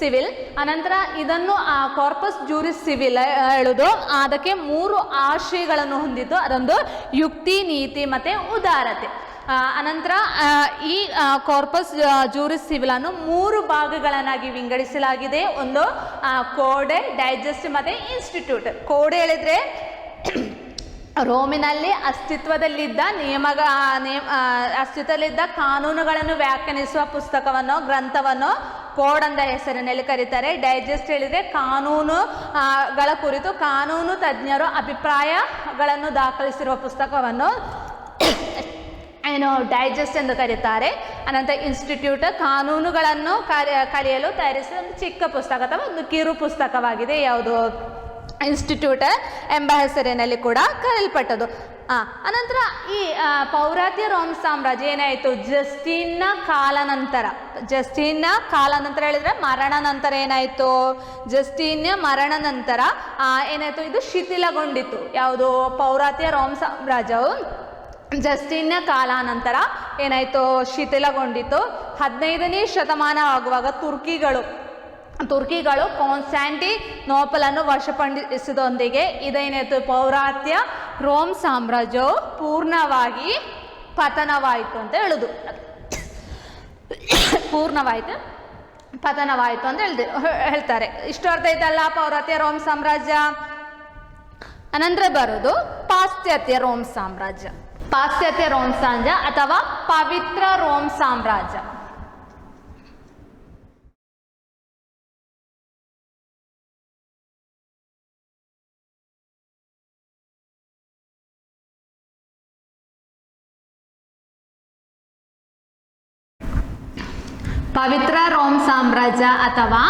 ಸಿವಿಲ್. ಅನಂತರ ಇದನ್ನು ಕಾರ್ಪಸ್ ಜ್ಯೂರಿಸ್ ಸಿವಿಲ್ ಹೇಳುವುದು ಅದಕ್ಕೆ 3 ಆಶಯಗಳನ್ನು ಹೊಂದಿತ್ತು. ಅದೊಂದು ಯುಕ್ತಿ, ನೀತಿ ಮತ್ತು ಉದಾರತೆ. ಅನಂತರ ಈ ಕಾರ್ಪಸ್ ಜ್ಯೂರಿಸ್ ಸಿವಿಲ್ ಅನ್ನು 3 ಭಾಗಗಳನ್ನಾಗಿ ವಿಂಗಡಿಸಲಾಗಿದೆ. ಒಂದು ಕೋಡ್, ಡೈಜೆಸ್ಟ್ ಮತ್ತು ಇನ್ಸ್ಟಿಟ್ಯೂಟ್. ಕೋಡ್ ಹೇಳಿದ್ರೆ ರೋಮಿನಲ್ಲಿ ಅಸ್ತಿತ್ವದಲ್ಲಿದ್ದ ಕಾನೂನುಗಳನ್ನು ವ್ಯಾಖ್ಯಾನಿಸುವ ಗ್ರಂಥವನ್ನು ಕೋಡ್ ಅಂತ ಹೆಸರಿನಲ್ಲಿ ಕರೀತಾರೆ. ಡೈಜೆಸ್ಟ್ ಹೇಳಿದ್ರೆ ಕಾನೂನುಗಳ ಕುರಿತು ಕಾನೂನು ತಜ್ಞರು ಅಭಿಪ್ರಾಯಗಳನ್ನು ದಾಖಲಿಸಿರುವ ಪುಸ್ತಕವನ್ನು ಡೈಜೆಸ್ಟ್ ಎಂದು ಕರೀತಾರೆ. ಅನಂತರ ಇನ್ಸ್ಟಿಟ್ಯೂಟ್ ಕಾನೂನುಗಳನ್ನು ಕಲಿಯಲು ತಯಾರಿಸಿದ ಒಂದು ಚಿಕ್ಕ ಪುಸ್ತಕ ಅಥವಾ ಒಂದು ಕಿರು ಪುಸ್ತಕವಾಗಿದೆ. ಯಾವುದು ಇನ್ಸ್ಟಿಟ್ಯೂಟ್ ಎಂಬ ಹೆಸರಿನಲ್ಲಿ ಕೂಡ ಕರೆಯಲ್ಪಟ್ಟದು. ಅನಂತರ ಈ ಪೌರಾತ್ಯ ರೋಮ್ ಸಾಮ್ರಾಜ್ಯ ಏನಾಯಿತು, ಜಸ್ಟೀನ್ನ ಕಾಲ ನಂತರ ಹೇಳಿದ್ರೆ ಮರಣ ನಂತರ ಏನಾಯಿತು, ಜಸ್ಟೀನ್ನ ಮರಣ ನಂತರ ಏನಾಯಿತು, ಇದು ಶಿಥಿಲಗೊಂಡಿತ್ತು. ಯಾವುದು ಪೌರಾತ್ಯ ರೋಮ್ ಸಾಮ್ರಾಜ್ಯವು ಜಸ್ಟೀನ್ನ ಕಾಲಾನಂತರ ಏನಾಯಿತು, ಶಿಥಿಲಗೊಂಡಿತ್ತು. 15ನೇ ಶತಮಾನ ಆಗುವಾಗ ತುರ್ಕಿಗಳು ಕಾನ್ಸ್ಟಾಂಟಿನೋಪಲನ್ನು ವಶಪಡಿಸಿದೊಂದಿಗೆ ಇದೇನಾಯಿತು, ಪೌರಾತ್ಯ ರೋಮ್ ಸಾಮ್ರಾಜ್ಯವು ಪೂರ್ಣವಾಗಿ ಪತನವಾಯಿತು ಅಂತ ಹೇಳುದು. ಪತನವಾಯಿತು ಅಂತ ಹೇಳ್ತಾರೆ. ಇಷ್ಟು ಅರ್ಥ ಐತಲ್ಲ ಪೌರಾತ್ಯ ರೋಮ್ ಸಾಮ್ರಾಜ್ಯ. ಅನಂತರ ಬರೋದು ಪಾಶ್ಚಾತ್ಯ ರೋಮ್ ಸಾಮ್ರಾಜ್ಯ ಅಥವಾ ಪವಿತ್ರ ರೋಮ್ ಸಾಮ್ರಾಜ್ಯ. ಪವಿತ್ರ ರೋಮ್ ಸಾಮ್ರಾಜ್ಯ ಅಥವಾ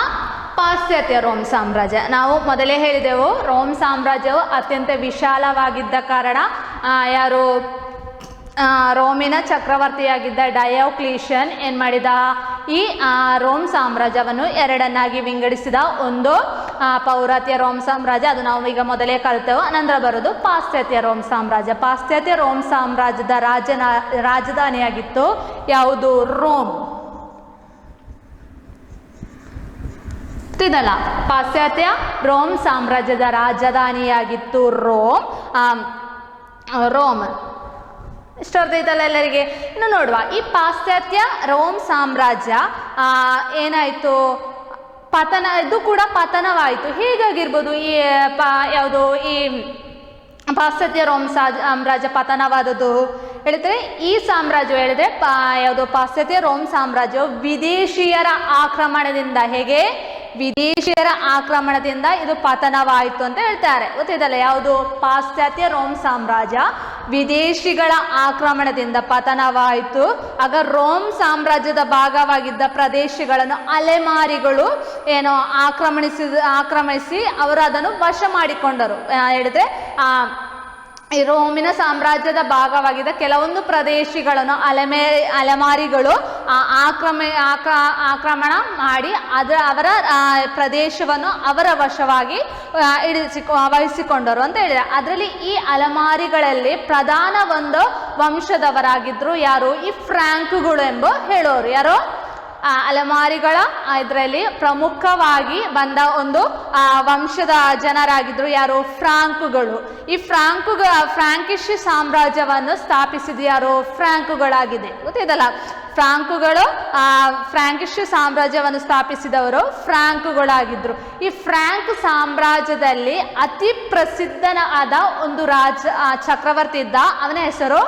ಪಾಶ್ಚಾತ್ಯ ರೋಮ್ ಸಾಮ್ರಾಜ್ಯ. ನಾವು ಮೊದಲೇ ಹೇಳಿದೆವು, ರೋಮ್ ಸಾಮ್ರಾಜ್ಯವು ಅತ್ಯಂತ ವಿಶಾಲವಾಗಿದ್ದ ಕಾರಣ ರೋಮಿನ ಚಕ್ರವರ್ತಿಯಾಗಿದ್ದ ಡಯೋಕ್ಲಿಷಿಯನ್ ಏನು ಮಾಡಿದ, ಈ ರೋಮ್ ಸಾಮ್ರಾಜ್ಯವನ್ನು 2 ವಿಂಗಡಿಸಿದ. ಒಂದು ಪೌರಾತ್ಯ ರೋಮ್ ಸಾಮ್ರಾಜ್ಯ, ಅದು ನಾವು ಈಗ ಮೊದಲೇ ಕಲಿತೆವು. ಅನಂತರ ಬರೋದು ಪಾಶ್ಚಾತ್ಯ ರೋಮ್ ಸಾಮ್ರಾಜ್ಯ. ಪಾಶ್ಚಾತ್ಯ ರೋಮ್ ಸಾಮ್ರಾಜ್ಯದ ರಾಜಧಾನಿಯಾಗಿತ್ತು ಯಾವುದು, ರೋಮ್. ಗೊತ್ತಿದಲ್ಲ, ಪಾಶ್ಚಾತ್ಯ ರೋಮ್ ಸಾಮ್ರಾಜ್ಯದ ರಾಜಧಾನಿಯಾಗಿತ್ತು ರೋಮ್. ಇಷ್ಟ ಅರ್ಥ ಐತಲ್ಲ ಎಲ್ಲರಿಗೆ. ಇನ್ನು ನೋಡುವ, ಈ ಪಾಶ್ಚಾತ್ಯ ರೋಮ್ ಸಾಮ್ರಾಜ್ಯ ಏನಾಯಿತು, ಇದು ಕೂಡ ಪತನವಾಯಿತು. ಹೇಗಾಗಿರ್ಬೋದು ಈ ಯಾವುದು ಈ ಪಾಶ್ಚಾತ್ಯ ರೋಮ್ ಸಾಮ್ರಾಜ್ಯ ಪತನವಾದದ್ದು ಹೇಳಿದ್ರೆ, ಈ ಸಾಮ್ರಾಜ್ಯ ಹೇಳಿದ್ರೆ ಯಾವುದು ಪಾಶ್ಚಾತ್ಯ ರೋಮ್ ಸಾಮ್ರಾಜ್ಯವು ವಿದೇಶಿಯರ ಆಕ್ರಮಣದಿಂದ, ಹೇಗೆ ವಿದೇಶಿಯರ ಆಕ್ರಮಣದಿಂದ ಇದು ಪತನವಾಯಿತು ಅಂತ ಹೇಳ್ತಾರೆ. ಗೊತ್ತಿದಲ್ಲ, ಯಾವುದು ಪಾಶ್ಚಾತ್ಯ ರೋಮ್ ಸಾಮ್ರಾಜ್ಯ ವಿದೇಶಿಗಳ ಆಕ್ರಮಣದಿಂದ ಪತನವಾಯಿತು. ಆಗ ರೋಮ್ ಸಾಮ್ರಾಜ್ಯದ ಭಾಗವಾಗಿದ್ದ ಪ್ರದೇಶಗಳನ್ನು ಅಲೆಮಾರಿಗಳು ಏನೋ ಆಕ್ರಮಿಸಿ ಅವರು ಅದನ್ನು ವಶ ಮಾಡಿಕೊಂಡರು. ಹೇಳಿದ್ರೆ ಈ ರೋಮಿನ ಸಾಮ್ರಾಜ್ಯದ ಭಾಗವಾಗಿದ್ದ ಕೆಲವೊಂದು ಪ್ರದೇಶಗಳನ್ನು ಅಲೆಮಾರಿಗಳು ಆಕ್ರಮಣ ಮಾಡಿ ಅವರ ಪ್ರದೇಶವನ್ನು ಅವರ ವಶವಾಗಿ ವಹಿಸಿಕೊಂಡರು ಅಂತ ಹೇಳಿದ್ದಾರೆ. ಅದರಲ್ಲಿ ಈ ಅಲೆಮಾರಿಗಳಲ್ಲಿ ಪ್ರಧಾನ ಒಂದು ವಂಶದವರಾಗಿದ್ರು ಯಾರು, ಈ ಫ್ರಾಂಕ್ಗಳು ಎಂಬ ಹೇಳೋರು. ಯಾರು ಅಲೆಮಾರಿಗಳ ಇದರಲ್ಲಿ ಪ್ರಮುಖವಾಗಿ ಬಂದ ಒಂದು ವಂಶದ ಜನರಾಗಿದ್ರು ಯಾರು, ಫ್ರಾಂಕ್ಗಳು. ಈ ಫ್ರಾಂಕಿಶ್ ಸಾಮ್ರಾಜ್ಯವನ್ನು ಸ್ಥಾಪಿಸಿದ ಯಾರು, ಫ್ರಾಂಕ್ಗಳಾಗಿದೆ. ಗೊತ್ತಿದಲ್ಲ, ಫ್ರಾಂಕಿಶ್ ಸಾಮ್ರಾಜ್ಯವನ್ನು ಸ್ಥಾಪಿಸಿದವರು ಫ್ರಾಂಕ್ಗಳಾಗಿದ್ರು. ಈ ಫ್ರಾಂಕ್ ಸಾಮ್ರಾಜ್ಯದಲ್ಲಿ ಅತಿ ಪ್ರಸಿದ್ಧನಾದ ಒಂದು ಚಕ್ರವರ್ತಿ ಇದ್ದ. ಅವನ ಹೆಸರು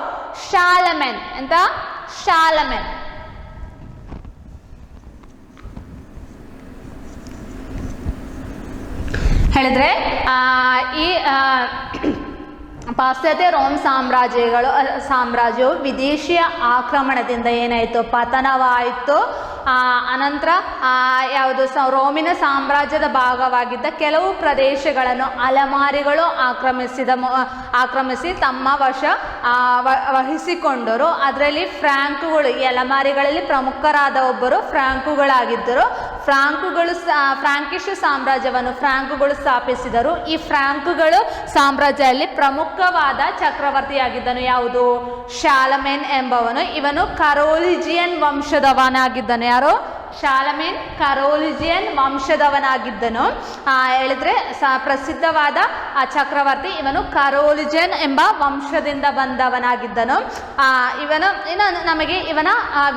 ಶಾಲಮೆನ್. ಎಂತ? ಶಾಲಮೆನ್. ಹೇಳಿದ್ರೆ ಈ ಪಾಶ್ಚಾತ್ಯ ರೋಮ್ ಸಾಮ್ರಾಜ್ಯವು ವಿದೇಶಿಯ ಆಕ್ರಮಣದಿಂದ ಏನಾಯಿತು, ಪತನವಾಯಿತು. ಅನಂತರ ಯಾವುದು ರೋಮಿನ ಸಾಮ್ರಾಜ್ಯದ ಭಾಗವಾಗಿದ್ದ ಕೆಲವು ಪ್ರದೇಶಗಳನ್ನು ಅಲೆಮಾರಿಗಳು ಆಕ್ರಮಿಸಿ ತಮ್ಮ ವಹಿಸಿಕೊಂಡರು. ಅದರಲ್ಲಿ ಫ್ರಾಂಕ್ಗಳು, ಈ ಅಲೆಮಾರಿಗಳಲ್ಲಿ ಪ್ರಮುಖರಾದ ಒಬ್ಬರು ಫ್ರಾಂಕ್ಗಳಾಗಿದ್ದರು. ಫ್ರಾಂಕಿಶ್ ಸಾಮ್ರಾಜ್ಯವನ್ನು ಫ್ರಾಂಕ್ಗಳು ಸ್ಥಾಪಿಸಿದರು. ಈ ಫ್ರಾಂಕ್ಗಳು ಸಾಮ್ರಾಜ್ಯದಲ್ಲಿ ಪ್ರಮುಖವಾದ ಚಕ್ರವರ್ತಿಯಾಗಿದ್ದನು ಯಾವುದು, ಶಾಲಮೇನ್ ಎಂಬವನು. ಇವನು ಕರೋಲಿಜಿಯನ್ ವಂಶದವನಾಗಿದ್ದನು. ಯಾರು? ಶಾಲಮೇನ್ ಕರೋಲಿಜಿಯನ್ ವಂಶದವನಾಗಿದ್ದನು. ಹೇಳಿದ್ರೆ ಪ್ರಸಿದ್ಧವಾದ ಚಕ್ರವರ್ತಿ ಇವನು ಕರೋಲಿಜಿಯನ್ ಎಂಬ ವಂಶದಿಂದ ಬಂದವನಾಗಿದ್ದನು. ನಮಗೆ ಇವನ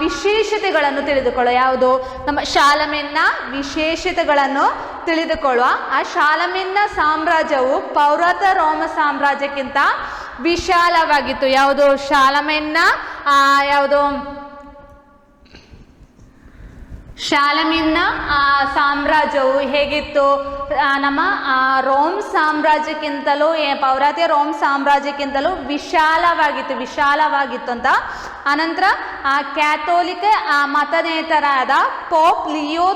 ವಿಶೇಷತೆಗಳನ್ನು ತಿಳಿದುಕೊಳ್ಳುವ. ಯಾವುದು? ನಮ್ಮ ಶಾಲಮೇನ್ನ ವಿಶೇಷತೆಗಳನ್ನು ತಿಳಿದುಕೊಳ್ಳುವ. ಆ ಶಾಲಮೇನ್ನ ಸಾಮ್ರಾಜ್ಯವು ಪೌರಾತ್ಯ ರೋಮ ಸಾಮ್ರಾಜ್ಯಕ್ಕಿಂತ ವಿಶಾಲವಾಗಿತ್ತು. ಯಾವುದು? ಶಾಲಮೇನ್ನ ಯಾವುದು ಶಾಲಮೇನ್ನ ಸಾಮ್ರಾಜ್ಯವು ಹೇಗಿತ್ತು? ನಮ್ಮ ರೋಮ್ ಸಾಮ್ರಾಜ್ಯಕ್ಕಿಂತಲೂ ಪೌರಾತ್ಯ ರೋಮ್ ಸಾಮ್ರಾಜ್ಯಕ್ಕಿಂತಲೂ ವಿಶಾಲವಾಗಿತ್ತು ಅಂತ. ಅನಂತರ ಕ್ಯಾಥೋಲಿಕ್ ಮತನೇತರಾದ ಪೋಪ್ ಲಿಯೋ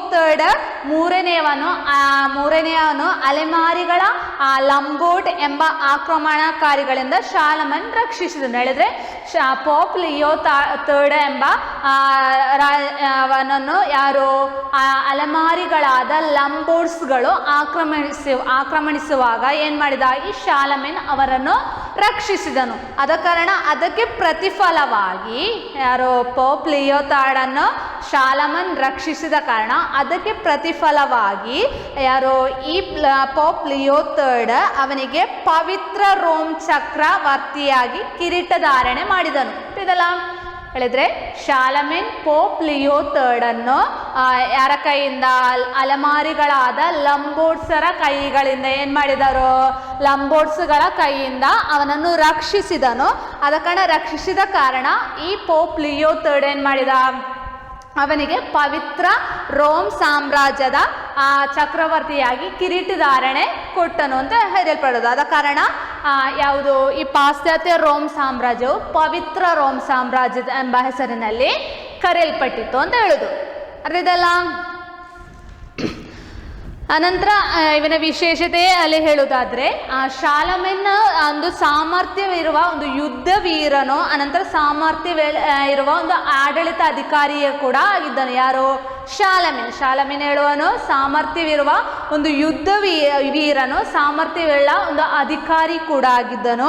ಮೂರನೆಯವನು ಅಲೆಮಾರಿಗಳ ಲಂಬೋಟ್ ಎಂಬ ಆಕ್ರಮಣಕಾರಿಗಳಿಂದ ಶಾಲಮನ್ ರಕ್ಷಿಸಿದನು. ಹೇಳಿದ್ರೆ ಪೋಪ್ ಲಿಯೋ ಎಂಬ ಅವನನ್ನು ಯಾರು ಅಲೆಮಾರಿಗಳಾದ ಲಂಬೋಟ್ಸ್ಗಳು ಆಕ್ರಮಣಿಸುವಾಗ ಏನ್ ಮಾಡಿದ? ಈ ಶಾಲಮೇನ್ ಅವರನ್ನು ರಕ್ಷಿಸಿದನು. ಆದ ಕಾರಣ ಅದಕ್ಕೆ ಪ್ರತಿಫಲವಾಗಿ ಯಾರು ಪೋಪ್ ಲಿಯೋ ಅನ್ನು ಶಾಲಮನ್ ರಕ್ಷಿಸಿದ ಕಾರಣ ಅದಕ್ಕೆ ಪ್ರತಿಫಲವಾಗಿ ಯಾರು ಈ ಪೋಪ್ ಲಿಯೋ ಅವನಿಗೆ ಪವಿತ್ರ ರೋಮ್ ಚಕ್ರವರ್ತಿಯಾಗಿ ಕಿರೀಟಧಾರಣೆ ಮಾಡಿದನು. ಇದೆಲ್ಲ ಹೇಳಿದ್ರೆ ಶಾಲಮೇನ್ ಪೋಪ್ ಲಿಯೋ ಅನ್ನು ಯಾರ ಕೈಯಿಂದ? ಅಲೆಮಾರಿಗಳಾದ ಲಂಬೋಟ್ಸರ ಕೈಗಳಿಂದ ಏನ್ ಮಾಡಿದರು? ಲಂಬೋಟ್ಸ್ಗಳ ಕೈಯಿಂದ ಅವನನ್ನು ರಕ್ಷಿಸಿದನು. ಆದ ಕಾರಣ ರಕ್ಷಿಸಿದ ಕಾರಣ ಈ ಪೋಪ್ ಲಿಯೋ ಏನ್ ಮಾಡಿದ? ಅವನಿಗೆ ಪವಿತ್ರ ರೋಮ್ ಸಾಮ್ರಾಜ್ಯದ ಚಕ್ರವರ್ತಿಯಾಗಿ ಕಿರೀಟಧಾರಣೆ ಕೊಟ್ಟನು ಅಂತ ಹೇಳಲ್ಪಡೋದು. ಆದ ಕಾರಣ ಯಾವುದು ಈ ಪಾಶ್ಚಾತ್ಯ ರೋಮ್ ಸಾಮ್ರಾಜ್ಯವು ಪವಿತ್ರ ರೋಮ್ ಸಾಮ್ರಾಜ್ಯ ಎಂಬ ಹೆಸರಿನಲ್ಲಿ ಕರೆಯಲ್ಪಟ್ಟಿತ್ತು ಅಂತ ಹೇಳುದು. ಅರ್ಧದಲ್ಲ. ಅನಂತರ ಇವನ ವಿಶೇಷತೆ ಅಲ್ಲಿ ಹೇಳುವುದಾದ್ರೆ ಶಾಲಮೇನ್ ಒಂದು ಸಾಮರ್ಥ್ಯವಿರುವ ಒಂದು ಯುದ್ಧ ವೀರನು, ಅನಂತರ ಸಾಮರ್ಥ್ಯ ಇರುವ ಒಂದು ಆಡಳಿತ ಅಧಿಕಾರಿಯೂ ಕೂಡ ಆಗಿದ್ದನು. ಯಾರು? ಶಾಲಮಿನ್ ಹೇಳುವನು ಸಾಮರ್ಥ್ಯವಿರುವ ಒಂದು ವೀರನು, ಸಾಮರ್ಥ್ಯವುಳ್ಳ ಒಂದು ಅಧಿಕಾರಿ ಕೂಡ ಆಗಿದ್ದನು.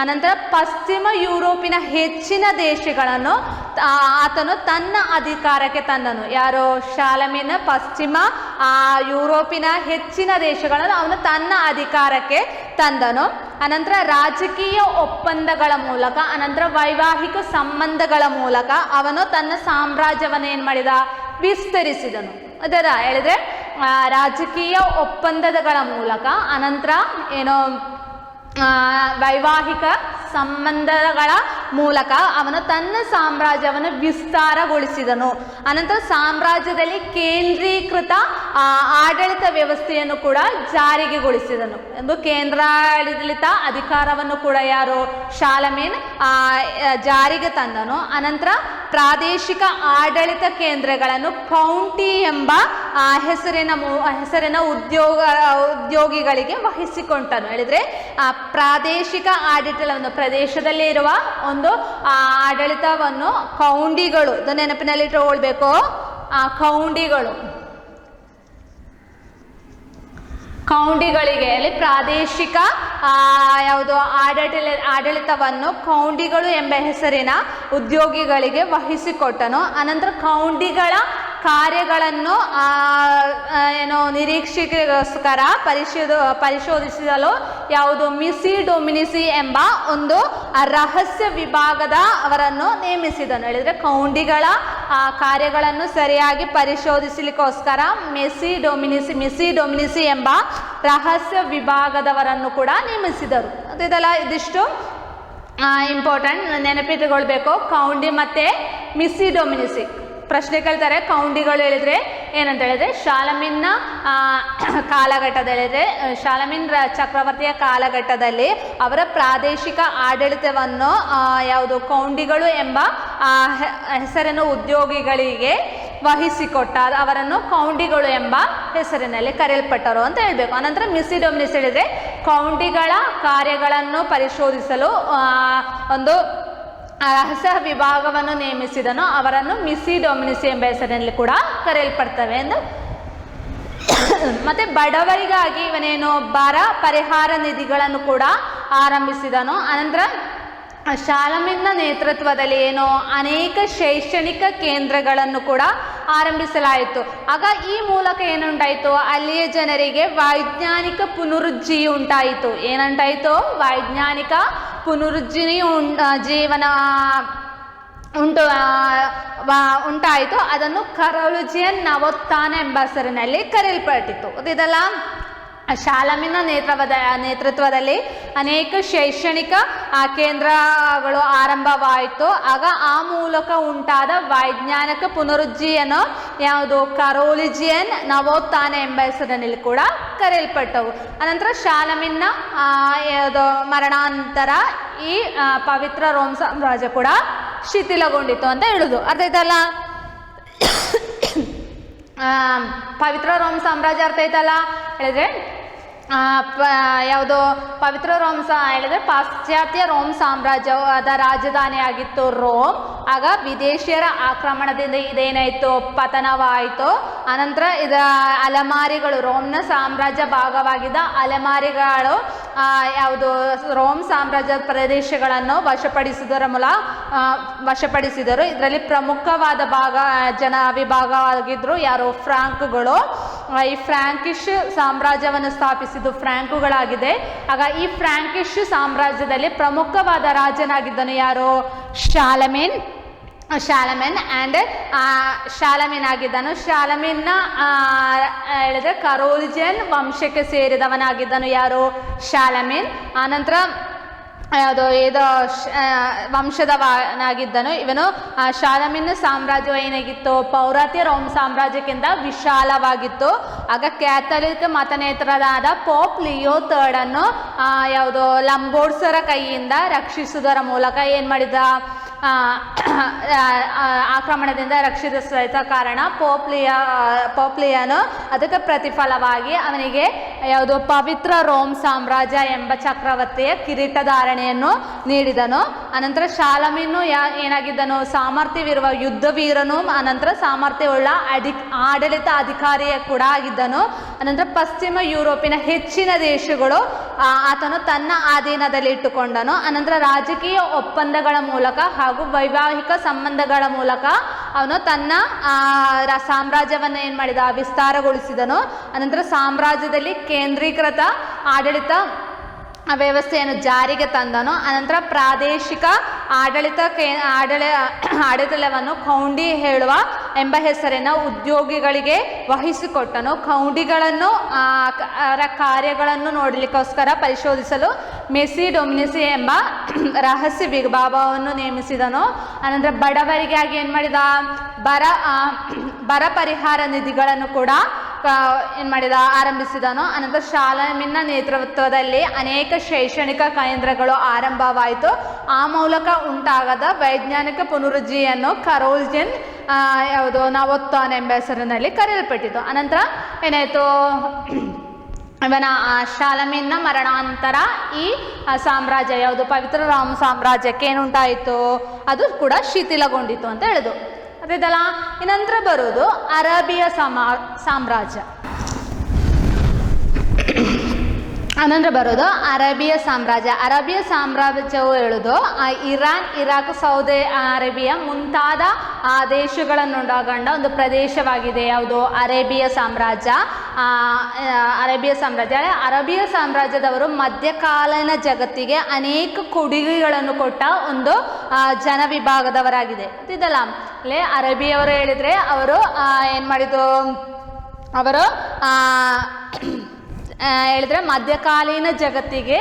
ಅನಂತರ ಪಶ್ಚಿಮ ಯುರೋಪಿನ ಹೆಚ್ಚಿನ ದೇಶಗಳನ್ನು ಆತನು ತನ್ನ ಅಧಿಕಾರಕ್ಕೆ ತಂದನು. ಯಾರು? ಶಾಲಮಿನ್ ಪಶ್ಚಿಮ ಯುರೋಪಿನ ಹೆಚ್ಚಿನ ದೇಶಗಳನ್ನು ಅವನು ತನ್ನ ಅಧಿಕಾರಕ್ಕೆ ತಂದನು. ಅನಂತರ ರಾಜಕೀಯ ಒಪ್ಪಂದಗಳ ಮೂಲಕ, ಅನಂತರ ವೈವಾಹಿಕ ಸಂಬಂಧಗಳ ಮೂಲಕ ಅವನು ತನ್ನ ಸಾಮ್ರಾಜ್ಯವನ್ನು ಏನು ಮಾಡಿದ? ವಿಸ್ತರಿಸಿದನು. ಅದರ ಹೇಳಿದ್ರೆ ರಾಜಕೀಯ ಒಪ್ಪಂದಗಳ ಮೂಲಕ, ಅನಂತರ ಏನೋ ವೈವಾಹಿಕ ಸಂಬಂಧಗಳ ಮೂಲಕ ಅವನು ತನ್ನ ಸಾಮ್ರಾಜ್ಯವನ್ನು ವಿಸ್ತಾರಗೊಳಿಸಿದನು. ಅನಂತರ ಸಾಮ್ರಾಜ್ಯದಲ್ಲಿ ಕೇಂದ್ರೀಕೃತ ಆಡಳಿತ ವ್ಯವಸ್ಥೆಯನ್ನು ಕೂಡ ಜಾರಿಗೆಗೊಳಿಸಿದನು. ಒಂದು ಕೇಂದ್ರಾಡಳಿತ ಅಧಿಕಾರವನ್ನು ಕೂಡ ಯಾರು? ಶಾಲಮಿನ್ ಜಾರಿಗೆ ತಂದನು. ಅನಂತರ ಪ್ರಾದೇಶಿಕ ಆಡಳಿತ ಕೇಂದ್ರಗಳನ್ನು ಕೌಂಟಿ ಎಂಬ ಹೆಸರಿನ ಉದ್ಯೋಗಿಗಳಿಗೆ ವಹಿಸಿಕೊಂಡನು. ಹೇಳಿದ್ರೆ ಪ್ರಾದೇಶಿಕ ಆಡಳಿತವನ್ನು, ಪ್ರದೇಶದಲ್ಲಿ ಇರುವ ಒಂದು ಆಡಳಿತವನ್ನು ಕೌಂಡಿಗಳು, ಇದನ್ನು ನೆನಪಿನಲ್ಲಿ ಇಟ್ಟುಕೊಳ್ಬೇಕು. ಕೌಂಡಿಗಳಿಗೆ ಅಲ್ಲಿ ಪ್ರಾದೇಶಿಕ ಯಾವುದು ಆಡಳಿತವನ್ನು ಕೌಂಡಿಗಳು ಎಂಬ ಹೆಸರಿನ ಉದ್ಯೋಗಿಗಳಿಗೆ ವಹಿಸಿಕೊಟ್ಟನು. ಅನಂತರ ಕೌಂಡಿಗಳ ಕಾರ್ಯಗಳನ್ನು ನಿರೀಕ್ಷೆಗೋಸ್ಕರ ಪರಿಶೋಧಿಸಲು ಯಾವುದು ಮಿಸಿ ಡೊಮಿನಿಸಿ ಎಂಬ ಒಂದು ರಹಸ್ಯ ವಿಭಾಗದ ಅವರನ್ನು ನೇಮಿಸಿದನು. ಹೇಳಿದ್ರೆ ಕೌಂಡಿಗಳ ಕಾರ್ಯಗಳನ್ನು ಸರಿಯಾಗಿ ಪರಿಶೋಧಿಸಲಿಕ್ಕೋಸ್ಕರ ಮಿಸಿ ಡೊಮಿನಿಸಿ ಎಂಬ ರಹಸ್ಯ ವಿಭಾಗದವರನ್ನು ಕೂಡ ನೇಮಿಸಿದರು. ಇದೆಲ್ಲ ಇದಿಷ್ಟು ಇಂಪಾರ್ಟೆಂಟ್, ನೆನಪಿಟ್ಟುಕೊಳ್ಬೇಕು. ಕೌಂಡಿ ಮತ್ತೆ ಮಿಸಿ ಡೊಮಿನಿಸಿ ಪ್ರಶ್ನೆ ಕೇಳ್ತಾರೆ. ಕೌಂಡಿಗಳು ಹೇಳಿದ್ರೆ ಏನಂತ ಹೇಳಿದ್ರೆ ಶಾಲಮಿನ್ನ ಕಾಲಘಟ್ಟದಲ್ಲಿ, ಶಾಲಮಿನ್ ಚಕ್ರವರ್ತಿಯ ಕಾಲಘಟ್ಟದಲ್ಲಿ ಅವರ ಪ್ರಾದೇಶಿಕ ಆಡಳಿತವನ್ನು ಯಾವುದು ಕೌಂಡಿಗಳು ಎಂಬ ಹೆಸರಿನ ಉದ್ಯೋಗಿಗಳಿಗೆ ವಹಿಸಿಕೊಟ್ಟ ಅವರನ್ನು ಕೌಂಡಿಗಳು ಎಂಬ ಹೆಸರಿನಲ್ಲಿ ಕರೆಯಲ್ಪಟ್ಟರು ಅಂತ ಹೇಳಬೇಕು. ಅನಂತರ ಮಿಸಿ ಡೊಮಿನಿಸ್ ಹೇಳಿದ್ರೆ ಕೌಂಡಿಗಳ ಕಾರ್ಯಗಳನ್ನು ಪರಿಶೋಧಿಸಲು ಒಂದು ರಹಸ್ಯ ವಿಭಾಗವನ್ನು ನೇಮಿಸಿದನು. ಅವರನ್ನು ಮಿಸಿ ಡೊಮಿನಿಸಿ ಎಂಬ ಹೆಸರಿನಲ್ಲಿ ಕೂಡ ಕರೆಯಲ್ಪಡ್ತವೆ ಎಂದು. ಮತ್ತೆ ಬಡವರಿಗಾಗಿ ಇವನೇನು ಬರ ಪರಿಹಾರ ನಿಧಿಗಳನ್ನು ಕೂಡ ಆರಂಭಿಸಿದನು. ಅನಂತರ ಶಾಲಮಿನ್ನ ನೇತೃತ್ವದಲ್ಲಿ ಏನು ಅನೇಕ ಶೈಕ್ಷಣಿಕ ಕೇಂದ್ರಗಳನ್ನು ಕೂಡ ಆರಂಭಿಸಲಾಯಿತು. ಆಗ ಈ ಮೂಲಕ ಏನುಂಟಾಯಿತು? ಅಲ್ಲಿಯ ಜನರಿಗೆ ವೈಜ್ಞಾನಿಕ ಪುನರುಜ್ಜೀವಿ ಉಂಟಾಯಿತು. ಏನಂಟಾಯಿತು? ವೈಜ್ಞಾನಿಕ ಪುನರುಜ್ಜೀವಿ ಜೀವನ ಉಂಟಾಯಿತು. ಅದನ್ನು ಕರೋಲಿಜಿಯನ್ ನವೋತ್ಥಾನ ಎಂಬ ಹೆಸರಿನಲ್ಲಿ ಕರೆಯಲ್ಪಟ್ಟಿತು. ಇದೆಲ್ಲ ಶಾಲಮಿನ್ನ ನೇತೃತ್ವದಲ್ಲಿ ಅನೇಕ ಶೈಕ್ಷಣಿಕ ಕೇಂದ್ರಗಳು ಆರಂಭವಾಯಿತು. ಆಗ ಆ ಮೂಲಕ ಉಂಟಾದ ವೈಜ್ಞಾನಿಕ ಪುನರುಜ್ಜೀವನ ಯಾವುದು? ಕರೋಲಿಜಿಯನ್ ನವೋತ್ಥಾನ ಎಂಬ ಹೆಸರಿನಲ್ಲಿ ಕೂಡ ಕರೆಯಲ್ಪಟ್ಟವು. ಅನಂತರ ಶಾಲಮಿನ್ನ ಮರಣಾನಂತರ ಈ ಪವಿತ್ರ ರೋಮ್ ಸಾಮ್ರಾಜ್ಯ ಕೂಡ ಶಿಥಿಲಗೊಂಡಿತು ಅಂತ ಹೇಳುದು. ಅರ್ಥ ಆಯ್ತಲ್ಲ? ಪವಿತ್ರ ರೋಮ್ ಸಾಮ್ರಾಜ್ಯ ಅರ್ಥ ಆಯ್ತಲ್ಲ ಹೇಳಿದ್ರೆ ಯಾವುದು ಪವಿತ್ರ ರೋಮ್ ಹೇಳಿದ್ರೆ ಪಾಶ್ಚಾತ್ಯ ರೋಮ್ ಸಾಮ್ರಾಜ್ಯದ ರಾಜಧಾನಿಯಾಗಿತ್ತು ರೋಮ್. ಆಗ ವಿದೇಶಿಯರ ಆಕ್ರಮಣದಿಂದ ಇದೇನಾಯಿತು? ಪತನವಾಯಿತು. ಅನಂತರ ಅಲೆಮಾರಿಗಳು, ರೋಮ್ನ ಸಾಮ್ರಾಜ್ಯ ಭಾಗವಾಗಿದ್ದ ಅಲೆಮಾರಿಗಳು ಯಾವುದು ರೋಮ್ ಸಾಮ್ರಾಜ್ಯದ ಪ್ರದೇಶಗಳನ್ನು ವಶಪಡಿಸಿದರು. ಇದರಲ್ಲಿ ಪ್ರಮುಖವಾದ ವಿಭಾಗವಾಗಿದ್ರು ಯಾರು? ಫ್ರಾಂಕ್ಗಳು. ಈ ಫ್ರಾಂಕಿಶ್ ಸಾಮ್ರಾಜ್ಯವನ್ನು ಸ್ಥಾಪಿಸಿದ್ದು ಫ್ರಾಂಕುಗಳಾಗಿದೆ. ಆಗ ಈ ಫ್ರಾಂಕಿಶ್ ಸಾಮ್ರಾಜ್ಯದಲ್ಲಿ ಪ್ರಮುಖವಾದ ರಾಜನಾಗಿದ್ದನು ಯಾರು? ಶಾಲಮಿನ್ ಆಗಿದ್ದನು. ಶಾಲಮಿನ್ನ ಹೇಳಿದ್ರೆ ಕರೋಲಿಜಿಯನ್ ವಂಶಕ್ಕೆ ಸೇರಿದವನಾಗಿದ್ದನು ಯಾರು? ಶಾಲಮಿನ್. ಆನಂತರ ವಂಶದವನಾಗಿದ್ದನು ಇವನು. ಶಾಲಮಿನ್ ಸಾಮ್ರಾಜ್ಯ ಏನಾಗಿತ್ತು? ಪೌರಾತ್ಯ ರೋಮ್ ಸಾಮ್ರಾಜ್ಯಕ್ಕಿಂತ ವಿಶಾಲವಾಗಿತ್ತು. ಆಗ ಕ್ಯಾಥಲಿಕ್ ಮತನೇತರರಾದ ಪೋಪ್ ಲಿಯೋ ಥರ್ಡ್ ಅನ್ನು ಲಂಬೋರ್ಡ್ಸರ ಕೈಯಿಂದ ರಕ್ಷಿಸುವುದರ ಮೂಲಕ ಏನ್ ಮಾಡಿದ? ಆಕ್ರಮಣದಿಂದ ರಕ್ಷಿಸಿದ ಕಾರಣ ಪೋಪ್ಲಿಯನು ಅದಕ್ಕೆ ಪ್ರತಿಫಲವಾಗಿ ಅವನಿಗೆ ಯಾವುದು ಪವಿತ್ರ ರೋಮ್ ಸಾಮ್ರಾಜ್ಯ ಎಂಬ ಚಕ್ರವರ್ತಿಯ ಕಿರೀಟಧಾರಣೆಯನ್ನು ನೀಡಿದನು. ಅನಂತರ ಶಾಲಮೀನು ಏನಾಗಿದ್ದನು, ಸಾಮರ್ಥ್ಯವಿರುವ ಯುದ್ಧವೀರನು, ಅನಂತರ ಸಾಮರ್ಥ್ಯವುಳ್ಳ ಆಡಳಿತ ಅಧಿಕಾರಿಯ ಕೂಡ ಆಗಿದ್ದನು. ಅನಂತರ ಪಶ್ಚಿಮ ಯುರೋಪಿನ ಹೆಚ್ಚಿನ ದೇಶಗಳು ಆತನು ತನ್ನ ಅಧೀನದಲ್ಲಿ ಇಟ್ಟುಕೊಂಡನು. ಅನಂತರ ರಾಜಕೀಯ ಒಪ್ಪಂದಗಳ ಮೂಲಕ ಹಾಗೂ ವೈವಾಹಿಕ ಸಂಬಂಧಗಳ ಮೂಲಕ ಅವನು ತನ್ನ ಸಾಮ್ರಾಜ್ಯವನ್ನು ಏನು ಮಾಡಿದ, ವಿಸ್ತಾರಗೊಳಿಸಿದನು. ಅನಂತರ ಸಾಮ್ರಾಜ್ಯದಲ್ಲಿ ಕೇಂದ್ರೀಕೃತ ಆಡಳಿತ ವ್ಯವಸ್ಥೆಯನ್ನು ಜಾರಿಗೆ ತಂದನು. ಅನಂತರ ಪ್ರಾದೇಶಿಕ ಆಡಳಿತವನ್ನು ಕೌಂಡಿ ಹೇಳುವ ಎಂಬ ಹೆಸರಿನ ಉದ್ಯೋಗಿಗಳಿಗೆ ವಹಿಸಿಕೊಟ್ಟನು. ಕೌಂಡಿಗಳನ್ನು ಕಾರ್ಯಗಳನ್ನು ನೋಡಲಿಕ್ಕೋಸ್ಕರ ಪರಿಶೋಧಿಸಲು ಮೆಸಿ ಡೊಮಿನಿಸಿ ಎಂಬ ರಹಸ್ಯ ವಿಭಾಗವನ್ನು ನೇಮಿಸಿದನು. ಅನಂತರ ಬಡವರಿಗಾಗಿ ಏನು ಮಾಡಿದ, ಬರ ಪರಿಹಾರ ನಿಧಿಗಳನ್ನು ಕೂಡ ಏನು ಮಾಡಿದ, ಆರಂಭಿಸಿದನು. ಅನಂತರ ಶಾಲಮಿನ್ನ ನೇತೃತ್ವದಲ್ಲಿ ಅನೇಕ ಶೈಕ್ಷಣಿಕ ಕೇಂದ್ರಗಳು ಆರಂಭವಾಯಿತು. ಆ ಮೂಲಕ ಉಂಟಾಗದ ವೈಜ್ಞಾನಿಕ ಪುನರುಜ್ಜೀಯನ್ನು ಕರೋಲ್ಜಿನ್ ಯಾವುದು ನವೋತ್ಥಾನ ಎಂಬ ಹೆಸರಿನಲ್ಲಿ ಕರೆಯಲ್ಪಟ್ಟಿತು. ಅನಂತರ ಏನಾಯಿತು, ಇವನ ಶಾಲಮಿನ್ನ ಮರಣಾಂತರ ಈ ಸಾಮ್ರಾಜ್ಯ ಯಾವುದು ಪವಿತ್ರ ರಾಮ ಸಾಮ್ರಾಜ್ಯಕ್ಕೆ ಏನುಂಟಾಯಿತು, ಅದು ಕೂಡ ಶಿಥಿಲಗೊಂಡಿತು ಅಂತ ಹೇಳಿದು. ಅದೇದಲ್ಲ. ನಂತರ ಬರೋದು ಅರೇಬಿಯಾ ಸಾಮ್ರಾಜ್ಯ. ಅನಂತರ ಬರೋದು ಅರೇಬಿಯಾ ಸಾಮ್ರಾಜ್ಯ. ಅರೇಬಿಯಾ ಸಾಮ್ರಾಜ್ಯವು ಹೇಳೋದು ಇರಾನ್, ಇರಾಕ್, ಸೌದಿ ಅರೇಬಿಯಾ ಮುಂತಾದ ದೇಶಗಳನ್ನೊಳಗೊಂಡ ಒಂದು ಪ್ರದೇಶವಾಗಿದೆ. ಯಾವುದು ಅರೇಬಿಯಾ ಸಾಮ್ರಾಜ್ಯ. ಅರೇಬಿಯಾ ಸಾಮ್ರಾಜ್ಯದವರು ಮಧ್ಯಕಾಲೀನ ಜಗತ್ತಿಗೆ ಅನೇಕ ಕೊಡುಗೆಗಳನ್ನು ಕೊಟ್ಟ ಒಂದು ಜನ ವಿಭಾಗದವರಾಗಿದೆ. ಇದಲ್ಲ ಅಲ್ಲೇ ಅರೇಬಿಯವರು ಹೇಳಿದರೆ ಅವರು ಏನು ಮಾಡಿದ್ದು, ಅವರು ಹೇಳಿದ್ರೆ ಮಧ್ಯಕಾಲೀನ ಜಗತ್ತಿಗೆ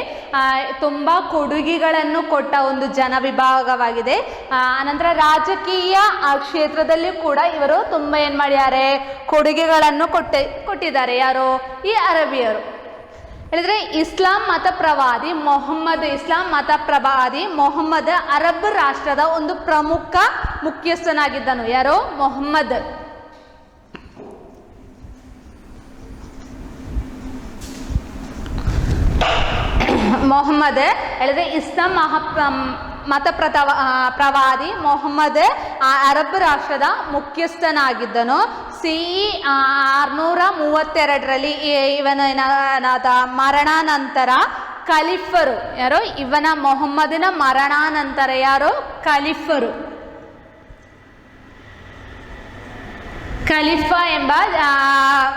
ತುಂಬ ಕೊಡುಗೆಗಳನ್ನು ಕೊಟ್ಟ ಒಂದು ಜನ ವಿಭಾಗವಾಗಿದೆ. ಅನಂತರ ರಾಜಕೀಯ ಕ್ಷೇತ್ರದಲ್ಲಿ ಕೂಡ ಇವರು ತುಂಬ ಏನು ಮಾಡಿದ್ದಾರೆ, ಕೊಡುಗೆಗಳನ್ನು ಕೊಟ್ಟಿದ್ದಾರೆ. ಯಾರು, ಈ ಅರೇಬಿಯರು. ಹೇಳಿದ್ರೆ ಇಸ್ಲಾಂ ಮತ ಪ್ರವಾದಿ ಮೊಹಮ್ಮದ್ ಅರಬ್ ರಾಷ್ಟ್ರದ ಒಂದು ಪ್ರಮುಖ ಮುಖ್ಯಸ್ಥನಾಗಿದ್ದನು. ಯಾರು, ಮೊಹಮ್ಮದ್ ಹೇಳಿದ್ರೆ ಇಸ್ಲಾಂ ಮತ ಪ್ರವಾದಿ ಮೊಹಮ್ಮದ್ ಅರಬ್ ರಾಷ್ಟ್ರದ ಮುಖ್ಯಸ್ಥನಾಗಿದ್ದನು. CE 632ರಲ್ಲಿ ಇವನ ಮರಣಾನಂತರ ಖಲೀಫರು ಯಾರು, ಇವನ ಮೊಹಮ್ಮದಿನ ಮರಣಾನಂತರ ಯಾರು, ಖಲೀಫಾ ಎಂಬ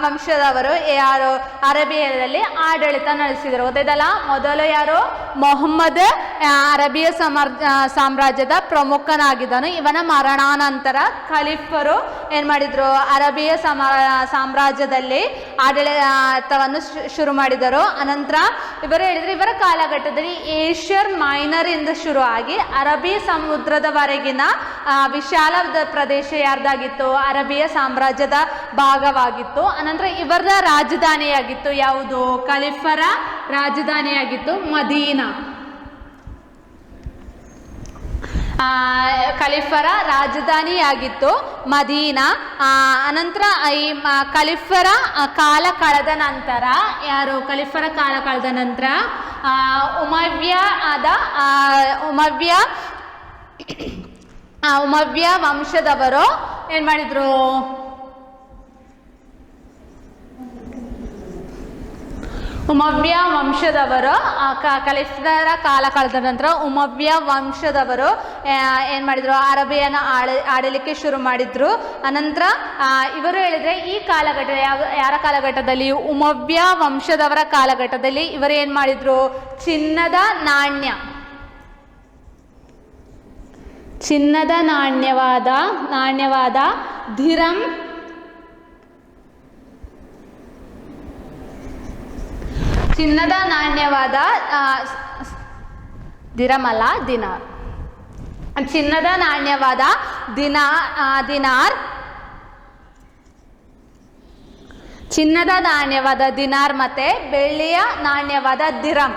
ವಂಶದವರು ಯಾರು ಅರೇಬಿಯಾದಲ್ಲಿ ಆಡಳಿತ ನಡೆಸಿದರು. ಗೊತ್ತಾಯ್ತಲ್ಲ. ಮೊದಲು ಯಾರು, ಮೊಹಮ್ಮದ್ ಅರೇಬಿಯಾ ಸಾಮ್ರಾಜ್ಯದ ಪ್ರಮುಖನಾಗಿದ್ದನು. ಇವನ ಮರಣಾನಂತರ ಖಲೀಫರು ಏನು ಮಾಡಿದರು, ಅರೇಬಿಯಾ ಸಾಮ್ರಾಜ್ಯದಲ್ಲಿ ಆಡಳಿತವನ್ನು ಶುರು ಮಾಡಿದರು. ಅನಂತರ ಇವರು ಹೇಳಿದರೆ ಇವರ ಕಾಲಘಟ್ಟದಲ್ಲಿ ಏಷ್ಯನ್ ಮೈನರ್ ಇಂದ ಶುರುವಾಗಿ ಅರಬ್ಬಿ ಸಮುದ್ರದವರೆಗಿನ ವಿಶಾಲ ಪ್ರದೇಶ ಯಾರ್ದಾಗಿತ್ತು, ಅರೇಬಿಯಾ ಸಾಮ್ರಾಜ್ಯದ ಭಾಗವಾಗಿತ್ತು. ಅನಂತರ ಇವರ ರಾಜಧಾನಿಯಾಗಿತ್ತು ಯಾವುದು, ಖಲೀಫರ ರಾಜಧಾನಿಯಾಗಿತ್ತು ಮದೀನಾ. ಖಲೀಫರ ರಾಜಧಾನಿಯಾಗಿತ್ತು ಮದೀನಾ. ಅನಂತರ ಈ ಖಲೀಫರ ಕಾಲ ಕಳೆದ ನಂತರ ಯಾರು, ಖಲೀಫರ ಕಾಲ ಕಳೆದ ನಂತರ ಉಮವ್ಯ ವಂಶದವರು ಏನು ಮಾಡಿದ್ರು, ಉಮವ್ಯ ವಂಶದವರು ಖಲೀಫರ ಕಾಲ ಕಳೆದ ನಂತರ ಉಮವ್ಯ ವಂಶದವರು ಏನು ಮಾಡಿದರು, ಅರೇಬಿಯಾನ ಆಡಲಿಕ್ಕೆ ಶುರು ಮಾಡಿದ್ರು. ಅನಂತರ ಇವರು ಹೇಳಿದರೆ ಈ ಕಾಲಘಟ್ಟ ಯಾರ ಕಾಲಘಟ್ಟದಲ್ಲಿ, ಉಮವ್ಯ ವಂಶದವರ ಕಾಲಘಟ್ಟದಲ್ಲಿ ಇವರು ಏನು ಮಾಡಿದ್ರು, ಚಿನ್ನದ ನಾಣ್ಯವಾದ ದಿರಂ, ಚಿನ್ನದ ನಾಣ್ಯವಾದ ದಿರಮಲ್ಲ ದಿನಾರ್, ಚಿನ್ನದ ನಾಣ್ಯವಾದ ದಿನಾರ್, ಚಿನ್ನದ ನಾಣ್ಯವಾದ ದಿನಾರ್ ಮತ್ತೆ ಬೆಳ್ಳಿಯ ನಾಣ್ಯವಾದ ದಿರಂ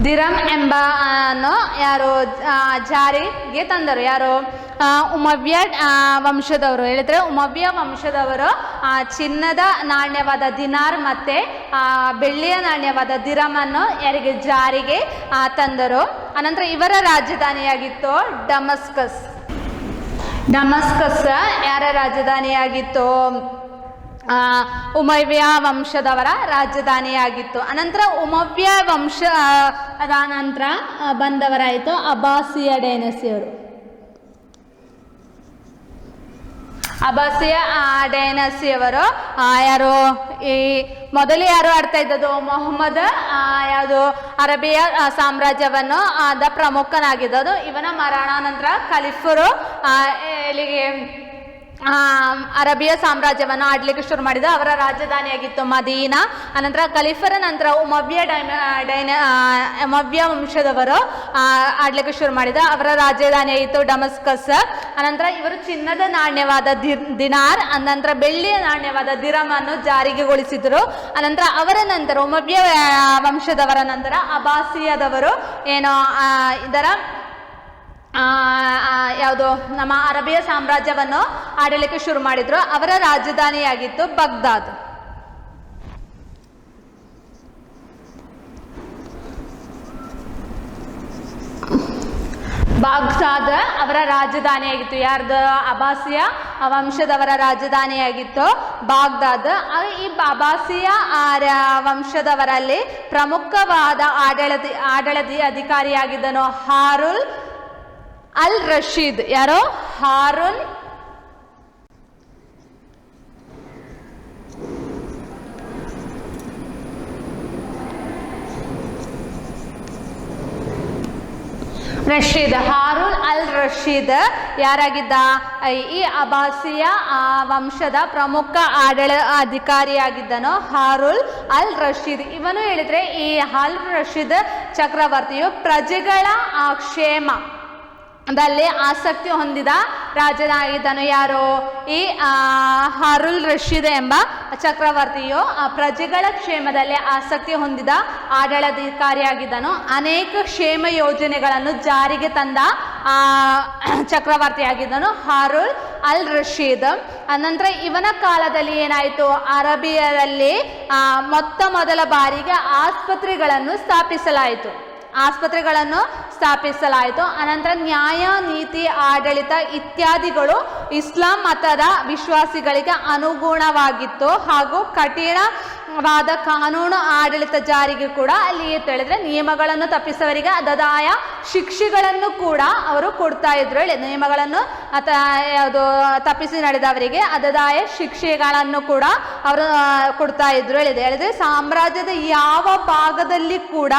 ದಿರಂ ಎಂಬ ಯಾರು ಜಾರಿಗೆ ತಂದರು? ಯಾರು? ಉಮವ್ಯ ವಂಶದವರು. ಹೇಳಿದ್ರೆ ಉಮವ್ಯ ವಂಶದವರು ಚಿನ್ನದ ನಾಣ್ಯವಾದ ದಿನಾರ್ ಮತ್ತು ಬೆಳ್ಳಿಯ ನಾಣ್ಯವಾದ ದಿರಮನ್ನು ಯಾರಿಗೆ ಜಾರಿಗೆ ತಂದರು. ಅನಂತರ ಇವರ ರಾಜಧಾನಿಯಾಗಿತ್ತು ಡಮಸ್ಕಸ್. ಡಮಸ್ಕಸ್ ಯಾರ ರಾಜಧಾನಿಯಾಗಿತ್ತು? ಉಮವ್ಯ ವಂಶದವರ ರಾಜಧಾನಿಯಾಗಿತ್ತು. ಅನಂತರ ಉಮವ್ಯ ವಂಶ ನಂತರ ಬಂದವರಾಯಿತು ಅಬ್ಬಾಸಿಯ ಡೈನಸಿಯವರು. ಅಬ್ಬಾಸಿಯ ಡೈನಸಿಯವರು ಯಾರು? ಈ ಮೊದಲು ಯಾರು ಆಡ್ತಾ ಇದ್ದದ್ದು? ಮೊಹಮ್ಮದ್ ಯಾವುದು ಅರಬಿಯ ಸಾಮ್ರಾಜ್ಯವನ್ನು ಪ್ರಮುಖನಾಗಿದ್ದದು. ಇವನ ಮರಣಾನಂತರ ಖಲೀಫರು ಇಲ್ಲಿಗೆ ಅರಬಿಯ ಸಾಮ್ರಾಜ್ಯವನ್ನು ಆಡಲಿಕ್ಕೆ ಶುರು ಮಾಡಿದ. ಅವರ ರಾಜಧಾನಿಯಾಗಿತ್ತು ಮದೀನಾ. ಅನಂತರ ಖಲೀಫರ ನಂತರ ಉಮವ್ಯ ವಂಶದವರು ಆಡಲಿಕ್ಕೆ ಶುರು ಮಾಡಿದ. ಅವರ ರಾಜಧಾನಿಯಾಗಿತ್ತು ಡಮಸ್ಕಸ್. ಅನಂತರ ಇವರು ಚಿನ್ನದ ನಾಣ್ಯವಾದ ದಿನಾರ್, ಅನಂತರ ಬೆಳ್ಳಿಯ ನಾಣ್ಯವಾದ ದಿರಮನ್ನು ಜಾರಿಗೆಗೊಳಿಸಿದರು. ಅನಂತರ ಅವರ ನಂತರ ಉಮವ್ಯ ವಂಶದವರ ನಂತರ ಅಬ್ಬಾಸಿಯದವರು ಏನೋ ಇದರ ಯಾವುದು ನಮ್ಮ ಅರಬಿಯ ಸಾಮ್ರಾಜ್ಯವನ್ನು ಆಡಲಿಕ್ಕೆ ಶುರು ಮಾಡಿದ್ರು. ಅವರ ರಾಜಧಾನಿಯಾಗಿತ್ತು ಬಗ್ದಾದ್. ಬಾಗ್ದಾದ್ ಅವರ ರಾಜಧಾನಿಯಾಗಿತ್ತು. ಯಾರ್ದು? ಅಬ್ಬಾಸಿಯ ವಂಶದವರ ರಾಜಧಾನಿಯಾಗಿತ್ತು ಬಾಗ್ದಾದ್. ಈ ಅಬ್ಬಾಸಿಯ ವಂಶದವರಲ್ಲಿ ಪ್ರಮುಖವಾದ ಆಡಳಿತ ಅಧಿಕಾರಿಯಾಗಿದ್ದನು ಹಾರುನ್ ಅಲ್ ರಶೀದ್. ಯಾರೋ? ಹಾರುನ್ ರಶೀದ್. ಹಾರುನ್ ಅಲ್ ರಶೀದ್ ಯಾರಾಗಿದ್ದ? ಈ ಅಬ್ಬಾಸಿಯ ವಂಶದ ಪ್ರಮುಖ ಅಧಿಕಾರಿಯಾಗಿದ್ದನು ಹಾರುನ್ ಅಲ್ ರಶೀದ್. ಇವನು ಹೇಳಿದ್ರೆ ಈ ಅಲ್ ರಶೀದ್ ಚಕ್ರವರ್ತಿಯು ಪ್ರಜೆಗಳ ಕ್ಷೇಮ ದಲ್ಲಿ ಆಸಕ್ತಿ ಹೊಂದಿದ ರಾಜನಾಗಿದ್ದನು. ಯಾರು? ಈ ಹಾರುನ್ ರಶೀದ್ ಎಂಬ ಚಕ್ರವರ್ತಿಯು ಪ್ರಜೆಗಳ ಕ್ಷೇಮದಲ್ಲಿ ಆಸಕ್ತಿ ಹೊಂದಿದ ಆಡಳಿತಾಧಿಕಾರಿಯಾಗಿದ್ದನು. ಅನೇಕ ಕ್ಷೇಮ ಯೋಜನೆಗಳನ್ನು ಜಾರಿಗೆ ತಂದ ಚಕ್ರವರ್ತಿಯಾಗಿದ್ದನು ಹಾರುನ್ ಅಲ್ ರಶೀದ್. ಅನಂತರ ಇವನ ಕಾಲದಲ್ಲಿ ಏನಾಯಿತು? ಅರಬಿಯರಲ್ಲಿ ಮೊದಲ ಬಾರಿಗೆ ಆಸ್ಪತ್ರೆಗಳನ್ನು ಸ್ಥಾಪಿಸಲಾಯಿತು. ಅನಂತರ ನ್ಯಾಯ, ನೀತಿ, ಆಡಳಿತ ಇತ್ಯಾದಿಗಳು ಇಸ್ಲಾಂ ಮತದ ವಿಶ್ವಾಸಿಗಳಿಗೆ ಅನುಗುಣವಾಗಿತ್ತು. ಹಾಗೂ ಕಠಿಣವಾದ ಕಾನೂನು ಆಡಳಿತ ಜಾರಿಗೆ ಕೂಡ ಅಲ್ಲಿ ಹೇಳಿದ್ರೆ ನಿಯಮಗಳನ್ನು ತಪ್ಪಿಸವರಿಗೆ ಅದದಾಯ ಶಿಕ್ಷೆಗಳನ್ನು ಕೂಡ ಅವರು ಕೊಡ್ತಾ ಇದ್ರು. ನಿಯಮಗಳನ್ನು ಯಾವುದು ತಪ್ಪಿಸಿ ನಡೆದವರಿಗೆ ಅದದಾಯ ಶಿಕ್ಷೆಗಳನ್ನು ಕೂಡ ಅವರು ಕೊಡ್ತಾ ಇದ್ರು. ಹೇಳಿದ್ರೆ ಸಾಮ್ರಾಜ್ಯದ ಯಾವ ಭಾಗದಲ್ಲಿ ಕೂಡ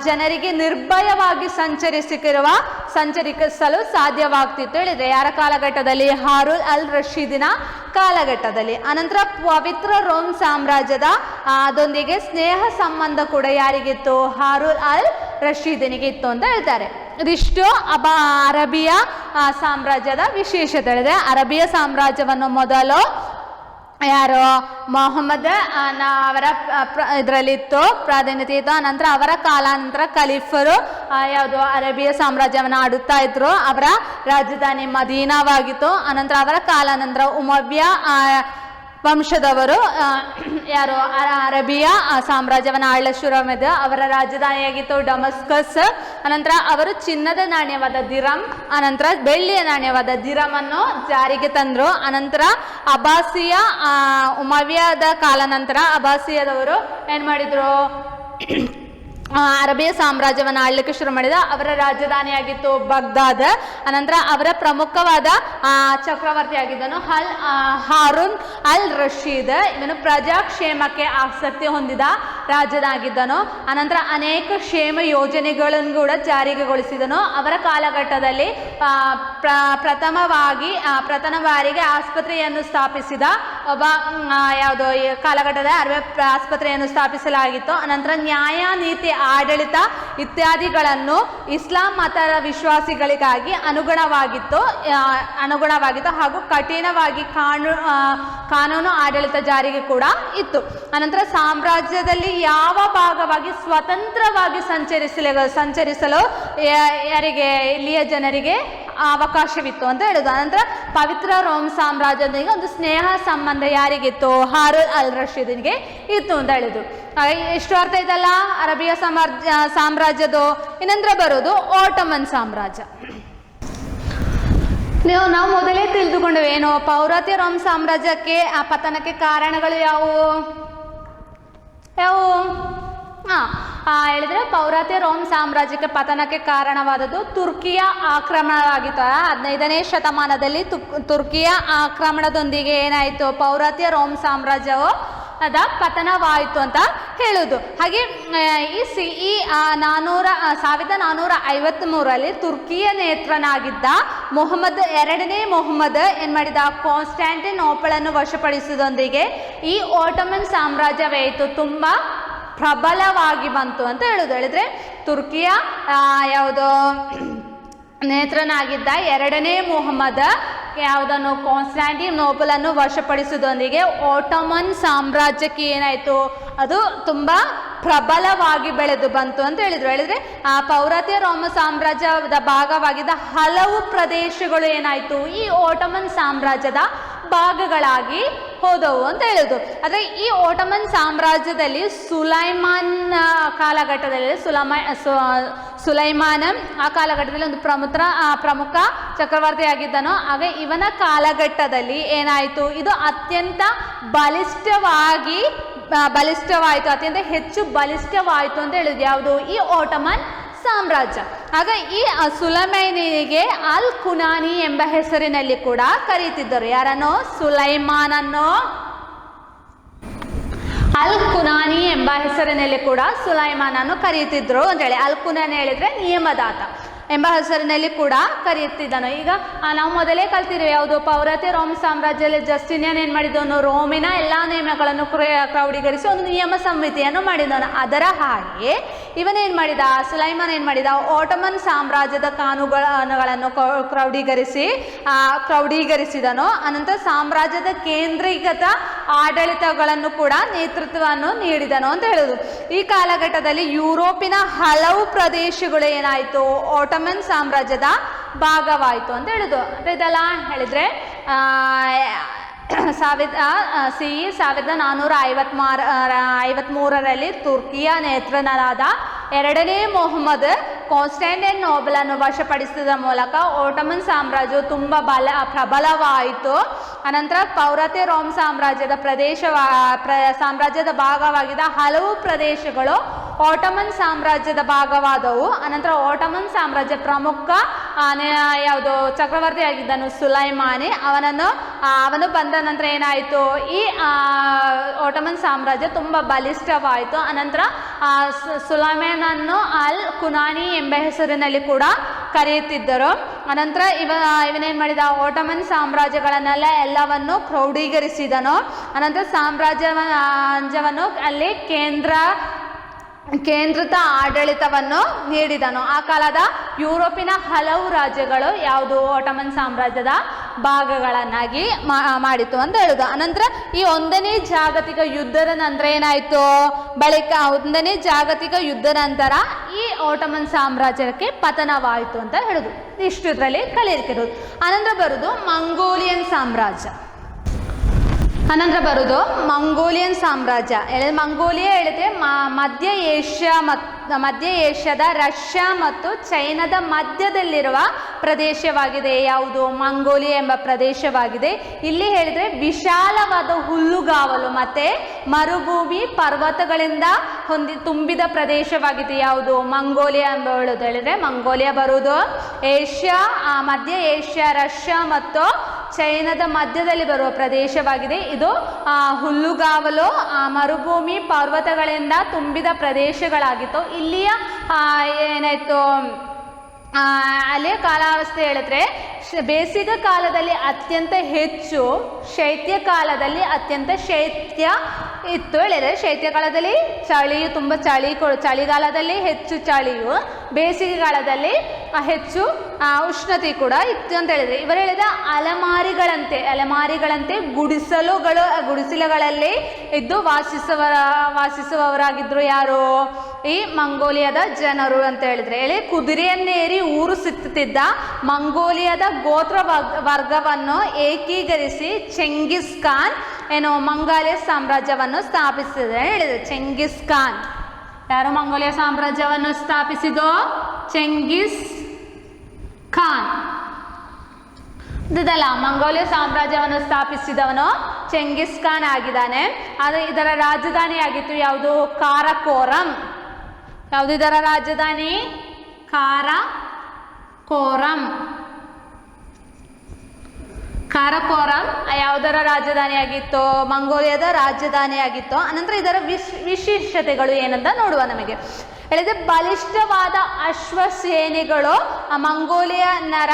ಜನರಿಗೆ ನಿರ್ಭಯವಾಗಿ ಸಂಚರಿಸಲು ಸಾಧ್ಯವಾಗ್ತಿತ್ತು. ಹೇಳಿದ್ರೆ ಯಾರ ಕಾಲಘಟ್ಟದಲ್ಲಿ? ಹಾರುನ್ ಅಲ್ ರಶೀದಿನ ಕಾಲಘಟ್ಟದಲ್ಲಿ. ಅನಂತರ ಪವಿತ್ರ ರೋಮ್ ಸಾಮ್ರಾಜ್ಯದ ಅದೊಂದಿಗೆ ಸ್ನೇಹ ಸಂಬಂಧ ಕೂಡ ಯಾರಿಗಿತ್ತು? ಹಾರುನ್ ಅಲ್ ರಶೀದನಿಗೆ ಇತ್ತು ಅಂತ ಹೇಳ್ತಾರೆ. ಇದಿಷ್ಟು ಅರಬಿಯ ಸಾಮ್ರಾಜ್ಯದ ವಿಶೇಷತೆ. ಹೇಳಿದ್ರೆ ಅರಬಿಯ ಸಾಮ್ರಾಜ್ಯವನ್ನು ಮೊದಲು ಯಾರು? ಮೊಹಮ್ಮದ್ ಅವರ ಇದರಲ್ಲಿತ್ತು, ಪ್ರಾಧಾನ್ಯತೆ ಇತ್ತು. ಅನಂತರ ಅವರ ಕಾಲಾನಂತರ ಖಲೀಫರು ಯಾವುದು ಅರೇಬಿಯಾ ಸಾಮ್ರಾಜ್ಯವನ್ನು ಆಡುತ್ತಾ ಇದ್ರು. ಅವರ ರಾಜಧಾನಿ ಮದೀನಾವಾಗಿತ್ತು. ಅನಂತರ ಅವರ ಕಾಲಾನಂತರ ಉಮವ್ಯ ವಂಶದವರು ಯಾರು ಅರೇಬಿಯಾ ಸಾಮ್ರಾಜ್ಯವನ್ನು ಆಳಲು ಶುರು ಮಾಡಿದ. ಅವರ ರಾಜಧಾನಿಯಾಗಿತ್ತು ಡಮಸ್ಕಸ್. ಅನಂತರ ಅವರು ಚಿನ್ನದ ನಾಣ್ಯವಾದ ದಿರಂ, ಅನಂತರ ಬೆಳ್ಳಿಯ ನಾಣ್ಯವಾದ ದಿರಮನ್ನು ಜಾರಿಗೆ ತಂದರು. ಅನಂತರ ಅಬ್ಬಾಸಿಯ ಉಮವ್ಯದ ಕಾಲಾನಂತರ ಅಬ್ಬಾಸಿಯದವರು ಏನು ಮಾಡಿದರು? ಅರೇಬಿಯಾ ಸಾಮ್ರಾಜ್ಯವನ್ನು ಆಳಲಿಕ್ಕೆ ಶುರು ಮಾಡಿದ. ಅವರ ರಾಜಧಾನಿಯಾಗಿತ್ತು ಬಗ್ದಾದ್. ಅನಂತರ ಅವರ ಪ್ರಮುಖವಾದ ಚಕ್ರವರ್ತಿಯಾಗಿದ್ದನು ಹಾರುನ್ ಅಲ್ ರಶೀದ್. ಇವನು ಪ್ರಜಾಕ್ಷೇಮಕ್ಕೆ ಆಸಕ್ತಿ ಹೊಂದಿದ ರಾಜನಾಗಿದ್ದನು. ಅನಂತರ ಅನೇಕ ಕ್ಷೇಮ ಯೋಜನೆಗಳನ್ನು ಕೂಡ ಜಾರಿಗೆಗೊಳಿಸಿದನು. ಅವರ ಕಾಲಘಟ್ಟದಲ್ಲಿ ಪ್ರಥಮ ಬಾರಿಗೆ ಆಸ್ಪತ್ರೆಯನ್ನು ಸ್ಥಾಪಿಸಿದ ಒಬ್ಬ ಯಾವುದೋ ಕಾಲಘಟ್ಟದ ಆಸ್ಪತ್ರೆಯನ್ನು ಸ್ಥಾಪಿಸಲಾಗಿತ್ತು. ಅನಂತರ ನ್ಯಾಯ, ನೀತಿ, ಆಡಳಿತ ಇತ್ಯಾದಿಗಳನ್ನು ಇಸ್ಲಾಂ ಮತದ ವಿಶ್ವಾಸಿಗಳಿಗಾಗಿ ಅನುಗುಣವಾಗಿತ್ತು ಹಾಗೂ ಕಠಿಣವಾಗಿ ಕಾನೂನು ಆಡಳಿತ ಜಾರಿಗೆ ಕೂಡ ಇತ್ತು. ಅನಂತರ ಸಾಮ್ರಾಜ್ಯದಲ್ಲಿ ಯಾವ ಭಾಗವಾಗಿ ಸ್ವತಂತ್ರವಾಗಿ ಸಂಚರಿಸಲು ಯಾರಿಗೆ ಇಲ್ಲಿಯ ಜನರಿಗೆ ಅವಕಾಶವಿತ್ತು ಅಂತ ಹೇಳುದು. ಅನಂತರ ಪವಿತ್ರ ರೋಮ್ ಸಾಮ್ರಾಜ್ಯದೊಂದಿಗೆ ಒಂದು ಸ್ನೇಹ ಸಂಬಂಧ ಯಾರಿಗಿತ್ತು? ಹಾರೂನ್ ಅಲ್ ರಶೀದ್ಗೆ ಇತ್ತು ಅಂತ ಹೇಳಿದ್ರು. ಎಷ್ಟು ಅರ್ಥ ಆಯ್ತಲ್ಲ ಅರಬಿಯ ಸಾಮ್ರಾಜ್ಯದು. ಇನ್ನಂದ್ರೆ ಬರೋದು ಆಟೋಮನ್ ಸಾಮ್ರಾಜ್ಯ. ನಾವು ಮೊದಲೇ ತಿಳಿದುಕೊಂಡೇವೆ ಏನು, ಪೌರಾತ್ಯ ರೋಮ್ ಸಾಮ್ರಾಜ್ಯಕ್ಕೆ ಪತನಕ್ಕೆ ಕಾರಣಗಳು ಯಾವುವು? ಹೇಳಿದ್ರೆ ಪೌರಾತ್ಯ ರೋಮ್ ಸಾಮ್ರಾಜ್ಯಕ್ಕೆ ಪತನಕ್ಕೆ ಕಾರಣವಾದದ್ದು ತುರ್ಕಿಯ ಆಕ್ರಮಣವಾಗಿತ್ತು. 15ನೇ ಶತಮಾನದಲ್ಲಿ ತುರ್ಕಿಯ ಆಕ್ರಮಣದೊಂದಿಗೆ ಏನಾಯಿತು, ಪೌರಾತ್ಯ ರೋಮ್ ಸಾಮ್ರಾಜ್ಯವು ಪತನವಾಯಿತು ಅಂತ ಹೇಳುವುದು. ಹಾಗೆ ಈ 1453 ತುರ್ಕಿಯ ನೇತ್ರನಾಗಿದ್ದ ಎರಡನೇ ಮೊಹಮ್ಮದ್ ಏನ್ ಮಾಡಿದ, ಕಾನ್ಸ್ಟಾಂಟಿನೋಪಲ್ ಅನ್ನು ವಶಪಡಿಸುವುದೊಂದಿಗೆ ಈ ಆಟೋಮನ್ ಸಾಮ್ರಾಜ್ಯವಾಯಿತು ತುಂಬಾ ಪ್ರಬಲವಾಗಿ ಬಂತು ಅಂತ ಹೇಳಿದ್ರೆ ತುರ್ಕಿಯ ಯಾವುದೋ ನೇತ್ರನಾಗಿದ್ದ ಎರಡನೇ ಮೊಹಮ್ಮದ್ ಯಾವುದನ್ನು ಕಾನ್ಸ್ಟಾಂಟಿನೋಪಲ್ ಅನ್ನು ವಶಪಡಿಸುವುದೊಂದಿಗೆ ಆಟೋಮನ್ ಸಾಮ್ರಾಜ್ಯಕ್ಕೆ ಏನಾಯಿತು, ಅದು ತುಂಬಾ ಪ್ರಬಲವಾಗಿ ಬೆಳೆದು ಬಂತು ಅಂತ ಹೇಳಿದ್ರೆ ಆ ಪೌರಾತ್ಯ ರೋಮ ಸಾಮ್ರಾಜ್ಯದ ಭಾಗವಾಗಿದ್ದ ಹಲವು ಪ್ರದೇಶಗಳು ಏನಾಯಿತು, ಈ ಆಟೋಮನ್ ಸಾಮ್ರಾಜ್ಯದ ಭಾಗಗಳಾಗಿ ಹೋದವು ಅಂತ ಹೇಳುದು. ಆದರೆ ಈ ಆಟೋಮನ್ ಸಾಮ್ರಾಜ್ಯದಲ್ಲಿ ಸುಲೈಮಾನ್ ಕಾಲಘಟ್ಟದಲ್ಲಿ ಸುಲೈಮಾನ ಆ ಕಾಲಘಟ್ಟದಲ್ಲಿ ಒಂದು ಪ್ರಮುಖ ಚಕ್ರವರ್ತಿಯಾಗಿದ್ದನು. ಆಗ ಇವನ ಕಾಲಘಟ್ಟದಲ್ಲಿ ಏನಾಯಿತು, ಇದು ಅತ್ಯಂತ ಬಲಿಷ್ಠವಾಯಿತು, ಅತ್ಯಂತ ಹೆಚ್ಚು ಬಲಿಷ್ಠವಾಯಿತು ಅಂತ ಹೇಳಿದ್ರು. ಯಾವುದು? ಈ ಆಟೋಮನ್ ಸಾಮ್ರಾಜ್ಯ. ಆಗ ಈ ಸುಲೈಮಾನಿಗೆ ಅಲ್ ಕುನಾನಿ ಎಂಬ ಹೆಸರಿನಲ್ಲಿ ಕೂಡ ಕರೀತಿದ್ದರು. ಯಾರನ್ನು? ಸುಲೈಮಾನನ್ನು ಅಲ್ ಕುನಾನಿ ಎಂಬ ಹೆಸರಿನಲ್ಲಿ ಕೂಡ ಸುಲೈಮಾನನ್ನು ಕರೆಯುತ್ತಿದ್ರು ಅಂತ ಹೇಳಿ. ಅಲ್ ಕುನಾನಿ ಹೇಳಿದ್ರೆ ನಿಯಮದಾತ ಎಂಬ ಹೆಸರಿನಲ್ಲಿ ಕೂಡ ಕರೆಯುತ್ತಿದ್ದನು. ಈಗ ನಾವು ಮೊದಲೇ ಕಲ್ತಿದ್ದೇವೆ ಯಾವುದು, ಪೌರಾತ್ಯ ರೋಮ್ ಸಾಮ್ರಾಜ್ಯದಲ್ಲಿ ಜಸ್ಟಿನಿಯನ್ ಏನ್ ಮಾಡಿದವನು, ರೋಮಿನ ಎಲ್ಲಾ ನಿಯಮಗಳನ್ನು ಕ್ರೌಢೀಕರಿಸಿ ಒಂದು ನಿಯಮ ಸಂಹಿತೆಯನ್ನು ಮಾಡಿದವನು. ಅದರ ಹಾಗೆ ಇವನೇನ್ ಮಾಡಿದ, ಸುಲೈಮಾನ್ ಏನ್ ಮಾಡಿದ, ಆಟೋಮನ್ ಸಾಮ್ರಾಜ್ಯದ ಕಾನೂನುಗಳನ್ನು ಕ್ರೌಢೀಕರಿಸಿದನು. ಅನಂತರ ಸಾಮ್ರಾಜ್ಯದ ಕೇಂದ್ರೀಕೃತ ಆಡಳಿತಗಳನ್ನು ಕೂಡ ನೇತೃತ್ವವನ್ನು ನೀಡಿದನು ಅಂತ ಹೇಳುದು. ಈ ಕಾಲಘಟ್ಟದಲ್ಲಿ ಯುರೋಪಿನ ಹಲವು ಪ್ರದೇಶಗಳು ಏನಾಯಿತು, ಆಟೋಮನ್ ಸಾಮ್ರಾಜ್ಯದ ಭಾಗವಾಯಿತು ಅಂತ ಹೇಳುದು. ಇದೆಲ್ಲ ಹೇಳಿದ್ರೆ CE 1453 ತುರ್ಕಿಯ ನೇತೃತ್ವದ ಎರಡನೇ ಮೊಹಮ್ಮದ್ ಕಾನ್ಸ್ಟಾಂಟಿನೋಪಲ್ ಅನ್ನು ವಶಪಡಿಸಿದ ಮೂಲಕ ಆಟೋಮನ್ ಸಾಮ್ರಾಜ್ಯವು ತುಂಬ ಪ್ರಬಲವಾಯಿತು. ಅನಂತರ ಪೌರಾತ್ಯ ರೋಮ್ ಸಾಮ್ರಾಜ್ಯದ ಸಾಮ್ರಾಜ್ಯದ ಭಾಗವಾಗಿದ್ದ ಹಲವು ಪ್ರದೇಶಗಳು ಆಟೋಮನ್ ಸಾಮ್ರಾಜ್ಯದ ಭಾಗವಾದವು. ಅನಂತರ ಆಟೋಮನ್ ಸಾಮ್ರಾಜ್ಯ ಪ್ರಮುಖ ಯಾವುದು ಚಕ್ರವರ್ತಿಯಾಗಿದ್ದನು ಸುಲೈಮಾನಿ. ಅವನು ಬಂದ ನಂತರ ಏನಾಯಿತು, ಈ ಆಟೋಮನ್ ಸಾಮ್ರಾಜ್ಯ ತುಂಬ ಬಲಿಷ್ಠವಾಯಿತು. ಅನಂತರ ಸುಲೈಮಾನನ್ನು ಅಲ್ ಕುನಾನಿ ಎಂಬ ಹೆಸರಿನಲ್ಲಿ ಕೂಡ ಕರೆಯುತ್ತಿದ್ದರು. ಅನಂತರ ಇವನೇನ್ ಮಾಡಿದ, ಆಟೋಮನ್ ಸಾಮ್ರಾಜ್ಯಗಳನ್ನೆಲ್ಲ ಎಲ್ಲವನ್ನು ಕ್ರೌಢೀಕರಿಸಿದನು. ಅನಂತರ ಸಾಮ್ರಾಜ್ಯವನ್ನು ಅಲ್ಲಿ ಕೇಂದ್ರಿತ ಆಡಳಿತವನ್ನು ನೀಡಿದನು. ಆ ಕಾಲದ ಯುರೋಪಿನ ಹಲವು ರಾಜ್ಯಗಳು ಯಾವುದು ಆಟೋಮನ್ ಸಾಮ್ರಾಜ್ಯದ ಭಾಗಗಳನ್ನಾಗಿ ಮಾಡಿತು ಅಂತ ಹೇಳುದು. ಅನಂತರ ಈ ಒಂದನೇ ಜಾಗತಿಕ ಯುದ್ಧದ ನಂತರ ಏನಾಯಿತು, ಒಂದನೇ ಜಾಗತಿಕ ಯುದ್ಧ ನಂತರ ಈ ಆಟೋಮನ್ ಸಾಮ್ರಾಜ್ಯಕ್ಕೆ ಪತನವಾಯಿತು ಅಂತ ಹೇಳುದು. ಇಷ್ಟು ಇದರಲ್ಲಿ ಕಲಿಯಲಿಕ್ಕಿರೋದು. ಅನಂತರ ಬರುವುದು ಮಂಗೋಲಿಯನ್ ಸಾಮ್ರಾಜ್ಯ. ಅನಂತರ ಬರುವುದು ಮಂಗೋಲಿಯನ್ ಸಾಮ್ರಾಜ್ಯ. ಮಂಗೋಲಿಯಾ ಹೇಳಿದ್ರೆ ಮಧ್ಯ ಏಷ್ಯಾದ ರಷ್ಯಾ ಮತ್ತು ಚೈನಾದ ಮಧ್ಯದಲ್ಲಿರುವ ಪ್ರದೇಶವಾಗಿದೆ. ಯಾವುದು? ಮಂಗೋಲಿಯಾ ಎಂಬ ಪ್ರದೇಶವಾಗಿದೆ. ಇಲ್ಲಿ ಹೇಳಿದ್ರೆ ವಿಶಾಲವಾದ ಹುಲ್ಲುಗಾವಲು ಮತ್ತೆ ಮರುಭೂಮಿ ಪರ್ವತಗಳಿಂದ ತುಂಬಿದ ಪ್ರದೇಶವಾಗಿದೆ. ಯಾವುದು? ಮಂಗೋಲಿಯಾ ಎಂಬ ಹೇಳಿದ್ರೆ ಮಂಗೋಲಿಯಾ ಬರುವುದು ಮಧ್ಯ ಏಷ್ಯಾ, ರಷ್ಯಾ ಮತ್ತು ಚೈನಾದ ಮಧ್ಯದಲ್ಲಿ ಬರುವ ಪ್ರದೇಶವಾಗಿದೆ. ಇದು ಹುಲ್ಲುಗಾವಲು ಮರುಭೂಮಿ ಪರ್ವತಗಳಿಂದ ತುಂಬಿದ ಪ್ರದೇಶಗಳಾಗಿತ್ತು. ಇಲ್ಲಿಯ ಏನಾಯಿತು, ಅಲ್ಲಿಯ ಕಾಲಾವಸ್ಥೆ ಹೇಳಿದ್ರೆ ಬೇಸಿಗೆ ಕಾಲದಲ್ಲಿ ಅತ್ಯಂತ ಹೆಚ್ಚು, ಶೈತ್ಯ ಕಾಲದಲ್ಲಿ ಅತ್ಯಂತ ಶೈತ್ಯ ಇತ್ತು ಹೇಳಿದರೆ, ಶೈತ್ಯ ಕಾಲದಲ್ಲಿ ಚಳಿಯು ತುಂಬ ಚಳಿಗಾಲದಲ್ಲಿ ಹೆಚ್ಚು ಚಳಿಯು, ಬೇಸಿಗೆ ಕಾಲದಲ್ಲಿ ಹೆಚ್ಚು ಉಷ್ಣತೆ ಕೂಡ ಇತ್ತು ಅಂತ ಹೇಳಿದರೆ, ಇವರು ಹೇಳಿದ ಅಲೆಮಾರಿಗಳಂತೆ ಗುಡಿಸಲುಗಳಲ್ಲಿ ಇದ್ದು ವಾಸಿಸುವವರಾಗಿದ್ದರು ಯಾರು? ಈ ಮಂಗೋಲಿಯಾದ ಜನರು ಅಂತ ಹೇಳಿದ್ರೆ ಕುದುರೆಯನ್ನೇರಿ ಊರು ಸುತ್ತುತ್ತಿದ್ದ ಮಂಗೋಲಿಯಾದ ಗೋತ್ರ ವರ್ಗವನ್ನು ಏಕೀಕರಿಸಿ ಚೆಂಗಿಸ್ ಖಾನ್ ಮಂಗೋಲಿಯಾ ಸಾಮ್ರಾಜ್ಯವನ್ನು ಸ್ಥಾಪಿಸಿದ ಹೇಳಿದ್ರು. ಚೆಂಗಿಸ್ ಖಾನ್ ಯಾರು ಮಂಗೋಲಿಯಾ ಸಾಮ್ರಾಜ್ಯವನ್ನು ಸ್ಥಾಪಿಸಿದೋ? ಚೆಂಗಿಸ್ ಖಾನ್. ಇದಲ್ಲ, ಮಂಗೋಲಿಯಾ ಸಾಮ್ರಾಜ್ಯವನ್ನು ಸ್ಥಾಪಿಸಿದವನು ಚೆಂಗಿಸ್ ಖಾನ್ ಆಗಿದ್ದಾನೆ. ಆದರೆ ಇದರ ರಾಜಧಾನಿ ಆಗಿತ್ತು ಯಾವುದು? ಕಾರಾಕೋರಂ. ಯಾವುದು ಇದರ ರಾಜಧಾನಿ? ಕಾರಾಕೋರಂ. ಕಾರಾಕೋರಂ ಯಾವುದರ ರಾಜಧಾನಿಯಾಗಿತ್ತು? ಮಂಗೋಲಿಯಾದ ರಾಜಧಾನಿಯಾಗಿತ್ತು. ಅನಂತರ ಇದರ ವಿಶೇಷತೆಗಳು ಏನಂತ ನೋಡುವ. ನಮಗೆ ಹೇಳಿದ್ರೆ ಬಲಿಷ್ಠವಾದ ಅಶ್ವಸೇನೆಗಳು ಮಂಗೋಲಿಯನ್ನರ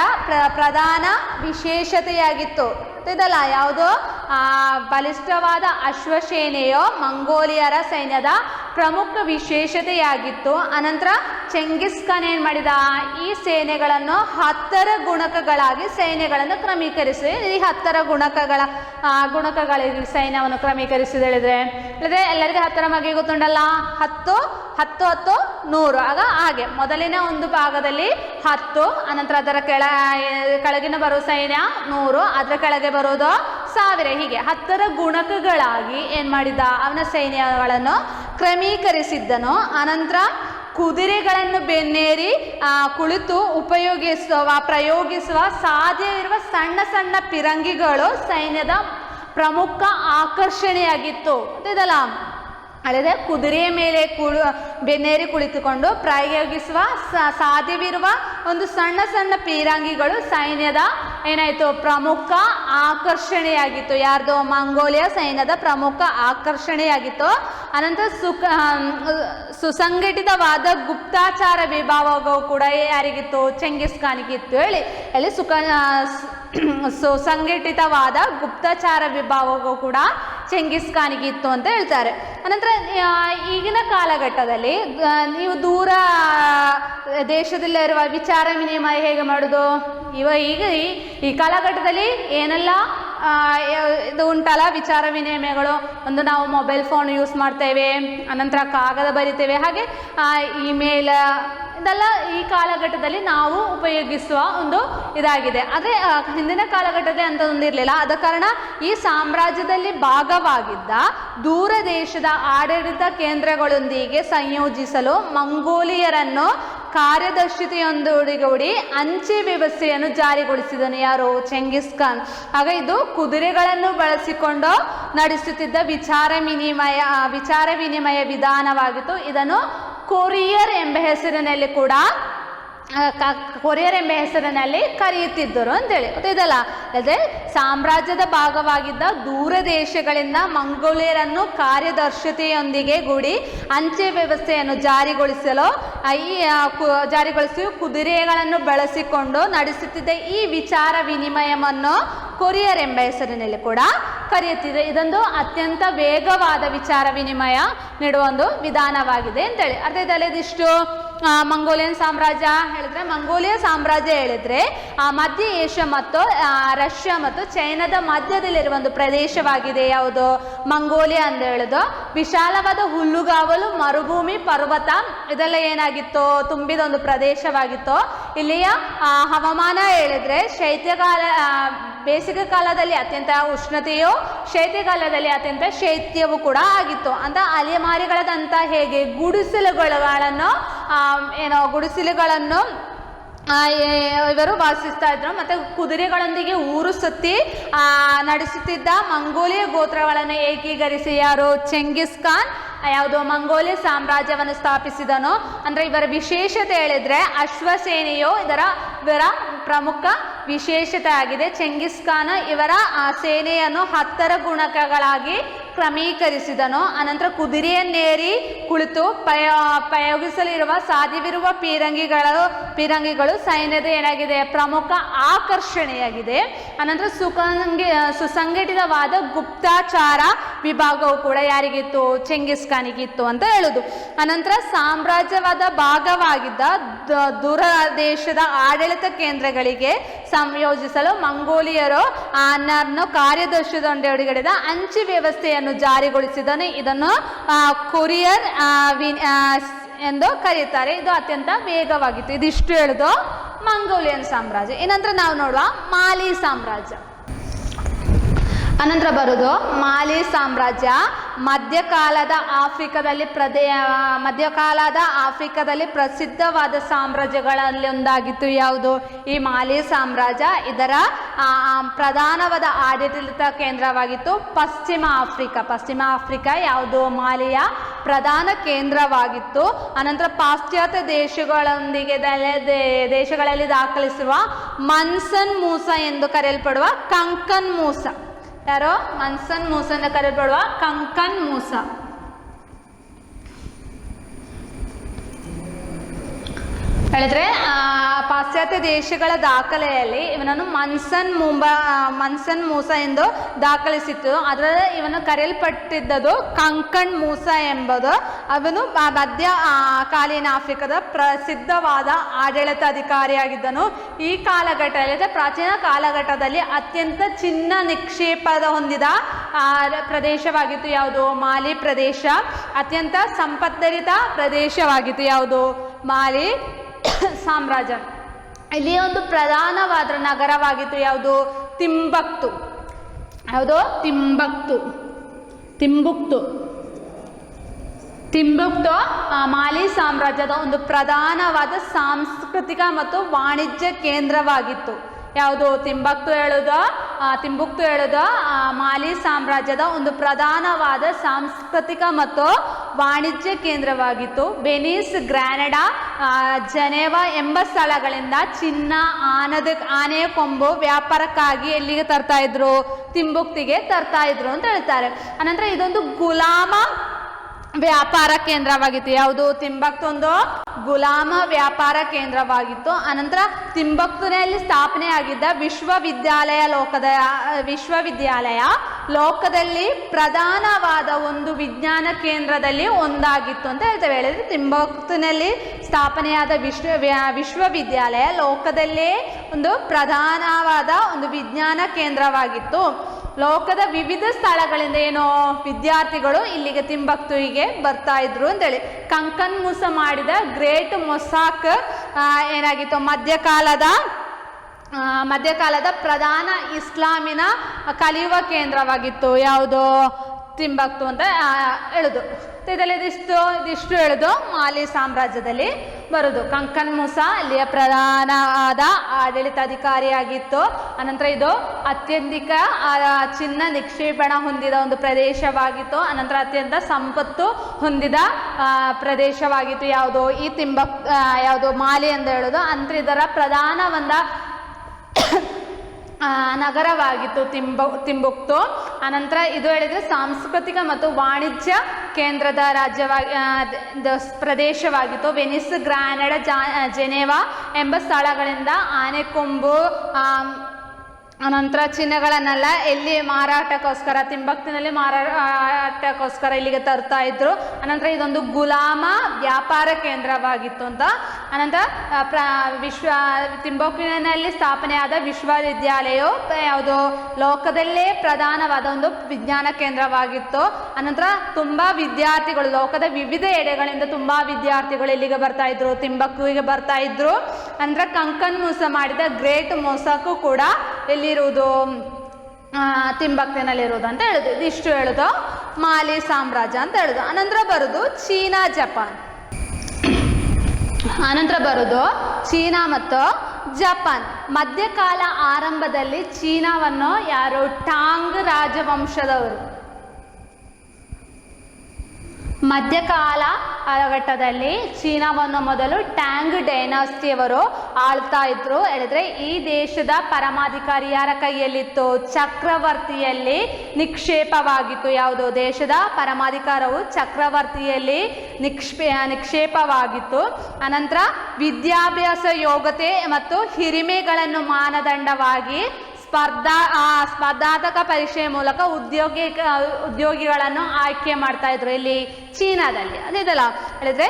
ಪ್ರಧಾನ ವಿಶೇಷತೆಯಾಗಿತ್ತು. ಇದಲ್ಲ ಯಾವುದು? ಬಲಿಷ್ಠವಾದ ಅಶ್ವಸೇನೆಯು ಮಂಗೋಲಿಯರ ಸೈನ್ಯದ ಪ್ರಮುಖ ವಿಶೇಷತೆಯಾಗಿತ್ತು. ಅನಂತರ ಚೆಂಗಿಸ್ ಖಾನ್ ಏನು ಮಾಡಿದ? ಈ ಸೇನೆಗಳನ್ನು 10 ಗುಣಕಗಳಾಗಿ ಸೈನ್ಯಗಳನ್ನು ಕ್ರಮೀಕರಿಸಿ, ಈ 10 ಗುಣಕಗಳಿಗೆ ಸೈನ್ಯವನ್ನು ಕ್ರಮೀಕರಿಸಿದ ಹೇಳಿದ್ರೆ ಎಲ್ಲರಿಗೆ 10 ಬಗ್ಗೆ ಗೊತ್ತುಂಟಲ್ಲ, 10 10 10 100. ಆಗ ಹಾಗೆ ಮೊದಲಿನ ಒಂದು ಭಾಗದಲ್ಲಿ 10, ಅನಂತರ ಅದರ ಕೆಳಗಿನ ಬರುವ ಸೈನ್ಯ 100, ಅದರ ಕೆಳಗೆ ಬರೋದು 1000. ಹೀಗೆ 10 ಗುಣಕಗಳಾಗಿ ಏನು ಮಾಡಿದ? ಅವನ ಸೈನ್ಯಗಳನ್ನು ಕ್ರಮೀಕರಿಸಿದ್ದನು. ಅನಂತರ ಕುದುರೆಗಳನ್ನು ಬೆನ್ನೇರಿ ಕುಳಿತು ಪ್ರಯೋಗಿಸುವ ಸಾಧ್ಯವಿರುವ ಸಣ್ಣ ಸಣ್ಣ ಪಿರಂಗಿಗಳು ಸೈನ್ಯದ ಪ್ರಮುಖ ಆಕರ್ಷಣೆಯಾಗಿತ್ತು. ಇದಲ್ಲ ಅಲ್ಲದೆ ಕುದುರೆಯ ಮೇಲೆ ಬೆನ್ನೇರಿ ಕುಳಿತುಕೊಂಡು ಪ್ರಯೋಗಿಸುವ ಸಾಧ್ಯವಿರುವ ಒಂದು ಸಣ್ಣ ಸಣ್ಣ ಪೀರಂಗಿಗಳು ಸೈನ್ಯದ ಏನಾಯಿತು? ಪ್ರಮುಖ ಆಕರ್ಷಣೆಯಾಗಿತ್ತು. ಯಾರ್ದು? ಮಂಗೋಲಿಯಾ ಸೈನ್ಯದ ಪ್ರಮುಖ ಆಕರ್ಷಣೆಯಾಗಿತ್ತು. ಅನಂತರ ಸುಸಂಘಟಿತವಾದ ಗುಪ್ತಚಾರ ವಿಭಾಗವು ಕೂಡ ಯಾರಿಗಿತ್ತು? ಚೆಂಗಿಸ್ ಖಾನ್ಗಿತ್ತು ಹೇಳಿ. ಅಲ್ಲಿ ಸುಸಂಘಟಿತವಾದ ಗುಪ್ತಚಾರ ವಿಭಾಗವು ಕೂಡ ಚೆಂಗಿಸ್ ಖಾನ್ಗಿತ್ತು ಅಂತ ಹೇಳ್ತಾರೆ. ಅನಂತರ ಈಗಿನ ಕಾಲಘಟ್ಟದಲ್ಲಿ ನೀವು ದೂರ ದೇಶದಲ್ಲಿರುವ ವಿಚಾರ ವಿನಿಮಯ ಹೇಗೆ ಮಾಡೋದು? ಈಗ ಈ ಕಾಲಘಟ್ಟದಲ್ಲಿ ಏನೆಲ್ಲ ಇದು ಉಂಟಲ್ಲ ವಿಚಾರ ವಿನಿಮಯಗಳು, ಒಂದು ನಾವು ಮೊಬೈಲ್ ಫೋನ್ ಯೂಸ್ ಮಾಡ್ತೇವೆ, ಅನಂತರ ಕಾಗದ ಬರಿತೇವೆ, ಹಾಗೆ ಇಮೇಲ್, ಇದೆಲ್ಲ ಈ ಕಾಲಘಟ್ಟದಲ್ಲಿ ನಾವು ಉಪಯೋಗಿಸುವ ಒಂದು ಇದಾಗಿದೆ. ಆದರೆ ಹಿಂದಿನ ಕಾಲಘಟ್ಟದಲ್ಲಿ ಅಂಥದ್ದೊಂದಿರಲಿಲ್ಲ. ಆದ ಕಾರಣ ಈ ಸಾಮ್ರಾಜ್ಯದಲ್ಲಿ ಭಾಗವಾಗಿದ್ದ ದೂರ ದೇಶದ ಆಡಳಿತ ಕೇಂದ್ರಗಳೊಂದಿಗೆ ಸಂಯೋಜಿಸಲು ಮಂಗೋಲಿಯರನ್ನು ಕಾರ್ಯದರ್ಶಿತೆಯೊಂದಿಗೂಡಿ ಅಂಚೆ ವ್ಯವಸ್ಥೆಯನ್ನು ಜಾರಿಗೊಳಿಸಿದನು ಯಾರು? ಚೆಂಗಿಸ್ ಖಾನ್. ಆಗ ಇದು ಕುದುರೆಗಳನ್ನು ಬಳಸಿಕೊಂಡು ನಡೆಸುತ್ತಿದ್ದ ವಿಚಾರ ವಿನಿಮಯ ವಿಧಾನವಾಗಿತ್ತು. ಇದನ್ನು ಕೊರಿಯರ್ ಎಂಬ ಹೆಸರಿನಲ್ಲಿ ಕರೆಯುತ್ತಿದ್ದರು ಅಂತೇಳಿ ಇದಲ್ಲ. ಅದೇ ಸಾಮ್ರಾಜ್ಯದ ಭಾಗವಾಗಿದ್ದ ದೂರ ದೇಶಗಳಿಂದ ಮಂಗೋಲಿಯರನ್ನು ಕಾರ್ಯದರ್ಶತೆಯೊಂದಿಗೆ ಗೂಡಿ ಅಂಚೆ ವ್ಯವಸ್ಥೆಯನ್ನು ಜಾರಿಗೊಳಿಸಿ ಕುದುರೆಗಳನ್ನು ಬಳಸಿಕೊಂಡು ನಡೆಸುತ್ತಿದ್ದ ಈ ವಿಚಾರ ವಿನಿಮಯವನ್ನು ಕೊರಿಯರ್ ಎಂಬ ಹೆಸರಿನಲ್ಲಿ ಕೂಡ ಕರೆಯುತ್ತಿದೆ. ಇದೊಂದು ಅತ್ಯಂತ ವೇಗವಾದ ವಿಚಾರ ವಿನಿಮಯ ನೀಡುವ ಒಂದು ವಿಧಾನವಾಗಿದೆ ಅಂತೇಳಿ. ಅದೇ ಇದಿಷ್ಟು ಮಂಗೋಲಿಯನ್ ಸಾಮ್ರಾಜ್ಯ ಹೇಳಿದ್ರೆ, ಮಂಗೋಲಿಯಾ ಸಾಮ್ರಾಜ್ಯ ಹೇಳಿದ್ರೆ ಮಧ್ಯ ಏಷ್ಯಾ ಮತ್ತು ರಷ್ಯಾ ಮತ್ತು ಚೈನಾದ ಮಧ್ಯದಲ್ಲಿರುವ ಒಂದು ಪ್ರದೇಶವಾಗಿದೆ. ಯಾವುದು? ಮಂಗೋಲಿಯಾ ಅಂತ ಹೇಳೋದು. ವಿಶಾಲವಾದ ಹುಲ್ಲುಗಾವಲು, ಮರುಭೂಮಿ, ಪರ್ವತ ಇದೆಲ್ಲ ಏನಾಗಿತ್ತು? ತುಂಬಿದ ಒಂದು ಪ್ರದೇಶವಾಗಿತ್ತು. ಇಲ್ಲಿಯ ಹವಾಮಾನ ಹೇಳಿದ್ರೆ ಬೇಸಿಗೆ ಕಾಲದಲ್ಲಿ ಅತ್ಯಂತ ಉಷ್ಣತೆಯು, ಶೈತ್ಯಕಾಲದಲ್ಲಿ ಅತ್ಯಂತ ಶೈತ್ಯವೂ ಕೂಡ ಆಗಿತ್ತು. ಅಂತ ಅಲೆಮಾರಿಗಳದಂತ ಹೇಗೆ ಗುಡಿಸಲುಗಳನ್ನು ಇವರು ವಾಸಿಸ್ತಾ ಇದ್ರು. ಮತ್ತು ಕುದುರೆಗಳೊಂದಿಗೆ ಊರು ಸುತ್ತಿ ನಡೆಸುತ್ತಿದ್ದ ಮಂಗೋಲಿಯಾ ಗೋತ್ರಗಳನ್ನು ಏಕೀಕರಿಸಿ ಯಾರು? ಚೆಂಗಿಸ್ ಖಾನ್ ಯಾವುದು? ಮಂಗೋಲಿಯಾ ಸಾಮ್ರಾಜ್ಯವನ್ನು ಸ್ಥಾಪಿಸಿದನು. ಅಂದರೆ ಇವರ ವಿಶೇಷತೆ ಹೇಳಿದ್ರೆ ಅಶ್ವಸೇನೆಯು ಇವರ ಪ್ರಮುಖ ವಿಶೇಷತೆ ಆಗಿದೆ. ಚೆಂಗಿಸ್ ಖಾನ್ ಇವರ ಸೇನೆಯನ್ನು 10 ಗುಣಕಗಳಾಗಿ ಕ್ರಮೀಕರಿಸಿದನು. ಅನಂತರ ಕುದುರೆಯನ್ನೇರಿ ಕುಳಿತು ಪ್ರಯೋಗಿಸಲಿರುವ ಸಾಧ್ಯವಿರುವ ಪೀರಂಗಿಗಳು ಸೈನ್ಯದ ಏನಾಗಿದೆ ಪ್ರಮುಖ ಆಕರ್ಷಣೆಯಾಗಿದೆ. ಅನಂತರ ಸುಸಂಘಟಿತವಾದ ಗುಪ್ತಚಾರ ವಿಭಾಗವು ಕೂಡ ಯಾರಿಗಿತ್ತು? ಚೆಂಗಿಸ್ ಖಾನಿಗಿತ್ತು ಅಂತ ಹೇಳುದು. ಅನಂತರ ಸಾಮ್ರಾಜ್ಯವಾದ ಭಾಗವಾಗಿದ್ದ ದೂರದೇಶದ ಆಡಳಿತ ಕೇಂದ್ರಗಳಿಗೆ ಸಂಯೋಜಿಸಲು ಮಂಗೋಲಿಯರು ಅನ್ನನ್ನು ಕಾರ್ಯದರ್ಶಿಯೊಂದಿಗೆ ಅಂಚೆ ವ್ಯವಸ್ಥೆಯನ್ನು ಜಾರಿಗೊಳಿಸಿದನು. ಇದನ್ನು ಕೊರಿಯರ್ ಎಂದು ಕರೀತಾರೆ. ಇದು ಅತ್ಯಂತ ವೇಗವಾಗಿತ್ತು. ಇದಿಷ್ಟು ಹೇಳುದು ಮಂಗೋಲಿಯನ್ ಸಾಮ್ರಾಜ್ಯ. ಏನಂದ್ರೆ ನಾವು ನೋಡುವ ಮಾಲಿ ಸಾಮ್ರಾಜ್ಯ. ಅನಂತರ ಬರುವುದು ಮಾಲಿ ಸಾಮ್ರಾಜ್ಯ. ಮಧ್ಯಕಾಲದ ಆಫ್ರಿಕಾದಲ್ಲಿ ಪ್ರಸಿದ್ಧವಾದ ಸಾಮ್ರಾಜ್ಯಗಳಲ್ಲಿ ಒಂದಾಗಿತ್ತು. ಯಾವುದು? ಈ ಮಾಲಿ ಸಾಮ್ರಾಜ್ಯ. ಇದರ ಪ್ರಧಾನವಾದ ಆಡಳಿತ ಕೇಂದ್ರವಾಗಿತ್ತು ಪಶ್ಚಿಮ ಆಫ್ರಿಕಾ ಯಾವುದು? ಮಾಲಿಯ ಪ್ರಧಾನ ಕೇಂದ್ರವಾಗಿತ್ತು. ಅನಂತರ ಪಾಶ್ಚಾತ್ಯ ದೇಶಗಳಲ್ಲಿ ದಾಖಲಿಸಿರುವ ಮನ್ಸನ್ ಮೂಸ ಎಂದು ಕರೆಯಲ್ಪಡುವ ಕಂಕನ್ ಮೂಸ. ಯಾರೋ? ಮನ್ಸನ್ ಮೂಸ ಎಂದು ಕರೆಯಲ್ಪಡುವ ಕಂಕನ್ ಮೂಸ. ಹೇಳಿದ್ರೆ ಪಾಶ್ಚಾತ್ಯ ದೇಶಗಳ ದಾಖಲೆಯಲ್ಲಿ ಇವನನ್ನು ಮನ್ಸನ್ ಮೂಸ ಎಂದು ದಾಖಲಿಸಿತ್ತು. ಅದರಲ್ಲಿ ಇವನು ಕರೆಯಲ್ಪಟ್ಟಿದ್ದದು ಕಂಕಣ್ ಮೂಸ ಎಂಬುದು. ಅವನು ಮಧ್ಯಕಾಲೀನ ಆಫ್ರಿಕಾದ ಪ್ರಸಿದ್ಧವಾದ ಆಡಳಿತಾಧಿಕಾರಿಯಾಗಿದ್ದನು. ಈ ಕಾಲಘಟ್ಟದಲ್ಲಿ, ಪ್ರಾಚೀನ ಕಾಲಘಟ್ಟದಲ್ಲಿ ಅತ್ಯಂತ ಚಿನ್ನ ನಿಕ್ಷೇಪದ ಹೊಂದಿದ ಪ್ರದೇಶವಾಗಿತ್ತು. ಯಾವುದು? ಮಾಲಿ ಪ್ರದೇಶ. ಅತ್ಯಂತ ಸಂಪದ್ಭರಿತ ಪ್ರದೇಶವಾಗಿತ್ತು. ಯಾವುದು? ಮಾಲಿ ಸಾಮ್ರಾಜ್ಯ. ಇಲ್ಲಿ ಒಂದು ಪ್ರಧಾನವಾದ ನಗರವಾಗಿತ್ತು. ಯಾವುದು? ತಿಂಬಕ್ತು. ಯಾವುದು? ತಿಂಬುಕ್ತು ಮಾಲಿ ಸಾಮ್ರಾಜ್ಯದ ಒಂದು ಪ್ರಧಾನವಾದ ಸಾಂಸ್ಕೃತಿಕ ಮತ್ತು ವಾಣಿಜ್ಯ ಕೇಂದ್ರವಾಗಿತ್ತು. ಯಾವುದು? ತಿಂಬುಕ್ತು ಹೇಳುವುದು ಮಾಲಿ ಸಾಮ್ರಾಜ್ಯದ ಒಂದು ಪ್ರಧಾನವಾದ ಸಾಂಸ್ಕೃತಿಕ ಮತ್ತು ವಾಣಿಜ್ಯ ಕೇಂದ್ರವಾಗಿತ್ತು. ವೆನಿಸ್, ಗ್ರಾನಡಾ, ಜನೇವಾ ಎಂಬ ಸ್ಥಳಗಳಿಂದ ಚಿನ್ನ, ಆನೆಯ ಕೊಂಬು ವ್ಯಾಪಾರಕ್ಕಾಗಿ ಎಲ್ಲಿಗೆ ತರ್ತಾ ಇದ್ರು? ತಿಂಬುಕ್ತಿಗೆ ತರ್ತಾ ಇದ್ರು ಅಂತ ಹೇಳ್ತಾರೆ. ಅನಂತರ ಇದೊಂದು ಗುಲಾಮ ವ್ಯಾಪಾರ ಕೇಂದ್ರವಾಗಿತ್ತು. ಯಾವುದು? ತಿಂಬಕ್ತು ಒಂದು ಗುಲಾಮ ವ್ಯಾಪಾರ ಕೇಂದ್ರವಾಗಿತ್ತು. ಅನಂತರ ತಿಂಬಕ್ತುನಲ್ಲಿ ಸ್ಥಾಪನೆಯಾಗಿದ್ದ ವಿಶ್ವವಿದ್ಯಾಲಯ ಲೋಕದಲ್ಲಿ ಪ್ರಧಾನವಾದ ಒಂದು ವಿಜ್ಞಾನ ಕೇಂದ್ರದಲ್ಲಿ ಒಂದಾಗಿತ್ತು ಅಂತ ಹೇಳ್ತೇವೆ. ಹೇಳಿದ್ರೆ ತಿಂಬಕ್ತುನಲ್ಲಿ ಸ್ಥಾಪನೆಯಾದ ವಿಶ್ವವಿದ್ಯಾಲಯ ಲೋಕದಲ್ಲೇ ಒಂದು ಪ್ರಧಾನವಾದ ಒಂದು ವಿಜ್ಞಾನ ಕೇಂದ್ರವಾಗಿತ್ತು. ಲೋಕದ ವಿವಿಧ ಸ್ಥಳಗಳಿಂದ ವಿದ್ಯಾರ್ಥಿಗಳು ಇಲ್ಲಿಗೆ ತಿಂಬಕ್ತುವಿಗೆ ಬರ್ತಾ ಇದ್ರು ಅಂತೇಳಿ. ಕಂಕನ್ ಮೂಸ ಮಾಡಿದ ಗ್ರೇಟ್ ಮೊಸಾಕ್ ಏನಾಗಿತ್ತು? ಮಧ್ಯಕಾಲದ ಪ್ರಧಾನ ಇಸ್ಲಾಮಿನ ಕಲಿಯುವ ಕೇಂದ್ರವಾಗಿತ್ತು. ಯಾವುದು? ತಿಂಬಕ್ತು ಅಂತ ಹೇಳುದು. ಇದರಲ್ಲಿ ಇದಿಷ್ಟು ಹೇಳುದು ಮಾಲಿ ಸಾಮ್ರಾಜ್ಯದಲ್ಲಿ ಬರುದು. ಕಂಕನ್ ಮೂಸ ಇಲ್ಲಿಯ ಪ್ರಧಾನವಾದ ಆಡಳಿತಾಧಿಕಾರಿಯಾಗಿತ್ತು. ಅನಂತರ ಇದು ಅತ್ಯಧಿಕ ಚಿನ್ನ ನಿಕ್ಷೇಪಣ ಹೊಂದಿದ ಒಂದು ಪ್ರದೇಶವಾಗಿತ್ತು. ಅನಂತರ ಅತ್ಯಂತ ಸಂಪತ್ತು ಹೊಂದಿದ ಪ್ರದೇಶವಾಗಿತ್ತು. ಯಾವುದು? ಈ ಯಾವುದು? ಮಾಲಿ ಎಂದು ಹೇಳುದು. ಅಂತರ ಇದರ ಪ್ರಧಾನ ನಗರವಾಗಿತ್ತು ತಿಂಬುಕ್ತು. ಅನಂತರ ಇದು ಹೇಳಿದ್ರೆ ಸಾಂಸ್ಕೃತಿಕ ಮತ್ತು ವಾಣಿಜ್ಯ ಕೇಂದ್ರದ ಪ್ರದೇಶವಾಗಿತ್ತು. ವೆನಿಸ್, ಗ್ರಾನಡಾ, ಜೆನೆವಾ ಎಂಬ ಸ್ಥಳಗಳಿಂದ ಆನೆಕೊಂಬು ಅನಂತರ ಚಿನ್ನಗಳನ್ನೆಲ್ಲ ಎಲ್ಲಿ ಮಾರಾಟಕ್ಕೋಸ್ಕರ ತಿಂಬಕ್ತಿನಲ್ಲಿ ಮಾರಾಟಕ್ಕೋಸ್ಕರ ಇಲ್ಲಿಗೆ ತರ್ತಾ ಇದ್ರು. ಅನಂತರ ಇದೊಂದು ಗುಲಾಮ ವ್ಯಾಪಾರ ಕೇಂದ್ರವಾಗಿತ್ತು ಅಂತ. ಅನಂತರ ತಿಂಬಕ್ತಿನಲ್ಲಿ ಸ್ಥಾಪನೆಯಾದ ವಿಶ್ವವಿದ್ಯಾಲಯವು ಯಾವುದು? ಲೋಕದಲ್ಲೇ ಪ್ರಧಾನವಾದ ಒಂದು ವಿಜ್ಞಾನ ಕೇಂದ್ರವಾಗಿತ್ತು. ಅನಂತರ ತುಂಬ ವಿದ್ಯಾರ್ಥಿಗಳು ಲೋಕದ ವಿವಿಧ ಎಡೆಗಳಿಂದ ತುಂಬ ವಿದ್ಯಾರ್ಥಿಗಳು ಇಲ್ಲಿಗೆ ಬರ್ತಾ ಇದ್ರು, ತಿಂಬಕ್ತುವಿಗೆ ಬರ್ತಾ ಇದ್ರು. ಅಂದ್ರೆ ಕಂಕನ್ ಮೂಸ ಮಾಡಿದ ಗ್ರೇಟ್ ಮೊಸಾಕು ಕೂಡ ಎಲ್ಲಿರುವುದು? ತಿಂಬಕ್ತಿನಲ್ಲಿರುವುದು ಅಂತ ಹೇಳುದು. ಇದಿಷ್ಟು ಹೇಳುದು ಮಾಲಿ ಸಾಮ್ರಾಜ್ಯ ಅಂತ ಹೇಳುದು. ಅನಂತರ ಬರುದು ಚೀನಾ, ಜಪಾನ್. ಅನಂತರ ಬರುದು ಚೀನಾ ಮತ್ತು ಜಪಾನ್. ಮಧ್ಯಕಾಲ ಆರಂಭದಲ್ಲಿ ಚೀನಾವನ್ನು ಯಾರು? ಟಾಂಗ್ ರಾಜವಂಶದವರು ಮಧ್ಯಕಾಲ ಕಾಲಘಟ್ಟದಲ್ಲಿ ಚೀನಾವನ್ನು ಮೊದಲು ಟ್ಯಾಂಗ್ ಡೈನಾಸ್ಟಿಯವರು ಆಳ್ತಾ ಇದ್ರು. ಹೇಳಿದ್ರೆ ಈ ದೇಶದ ಪರಮಾಧಿಕಾರಿ ಯಾರ ಕೈಯಲ್ಲಿತ್ತು? ಚಕ್ರವರ್ತಿಯಲ್ಲಿ ನಿಕ್ಷೇಪವಾಗಿತ್ತು. ಯಾವುದು? ದೇಶದ ಪರಮಾಧಿಕಾರವು ಚಕ್ರವರ್ತಿಯಲ್ಲಿ ನಿಕ್ಷೇಪವಾಗಿತ್ತು. ಅನಂತರ ವಿದ್ಯಾಭ್ಯಾಸ, ಯೋಗ್ಯತೆ ಮತ್ತು ಹಿರಿಮೆಗಳನ್ನು ಮಾನದಂಡವಾಗಿ ಸ್ಪರ್ಧಾತ್ಮಕ ಪರೀಕ್ಷೆಯ ಮೂಲಕ ಉದ್ಯೋಗಿಗಳನ್ನು ಆಯ್ಕೆ ಮಾಡ್ತಾ ಇದ್ರು. ಇಲ್ಲಿ ಚೀನಾದಲ್ಲಿ ಅದಿದಲ್ಲ ಹೇಳಿದ್ರೆ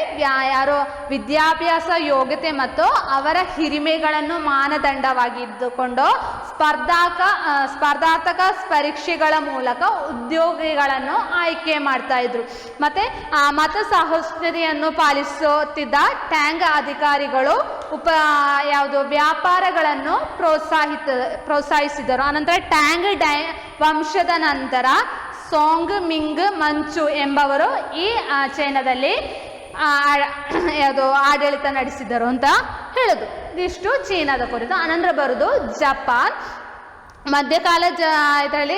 ಯಾರು ವಿದ್ಯಾಭ್ಯಾಸ, ಯೋಗ್ಯತೆ ಮತ್ತು ಅವರ ಹಿರಿಮೆಗಳನ್ನು ಮಾನದಂಡವಾಗಿ ಇದ್ದುಕೊಂಡು ಸ್ಪರ್ಧಾತ್ಮಕ ಪರೀಕ್ಷೆಗಳ ಮೂಲಕ ಉದ್ಯೋಗಿಗಳನ್ನು ಆಯ್ಕೆ ಮಾಡ್ತಾ ಇದ್ರು. ಮತ್ತೆ ಮತ ಸಹಿಷ್ಣುತೆಯನ್ನು ಪಾಲಿಸುತ್ತಿದ್ದ ಟ್ಯಾಂಗ್ ಅಧಿಕಾರಿಗಳು ವ್ಯಾಪಾರಗಳನ್ನು ಪ್ರೋತ್ಸಾಹಿಸಿದರು. ಅನಂತರ ಟ್ಯಾಂಗ್ ವಂಶದ ನಂತರ ಸೋಂಗ್ ಮಿಂಗ್ ಮಂಚು ಎಂಬವರು ಈ ಚೈನಾದಲ್ಲಿ ಆಡಳಿತ ನಡೆಸಿದರು ಅಂತ ಹೇಳೋದು. ಇದಿಷ್ಟು ಚೀನಾದ ಕುರಿತು. ಅನಂತರ ಬರೋದು ಜಪಾನ್. ಮಧ್ಯಕಾಲ ಇದರಲ್ಲಿ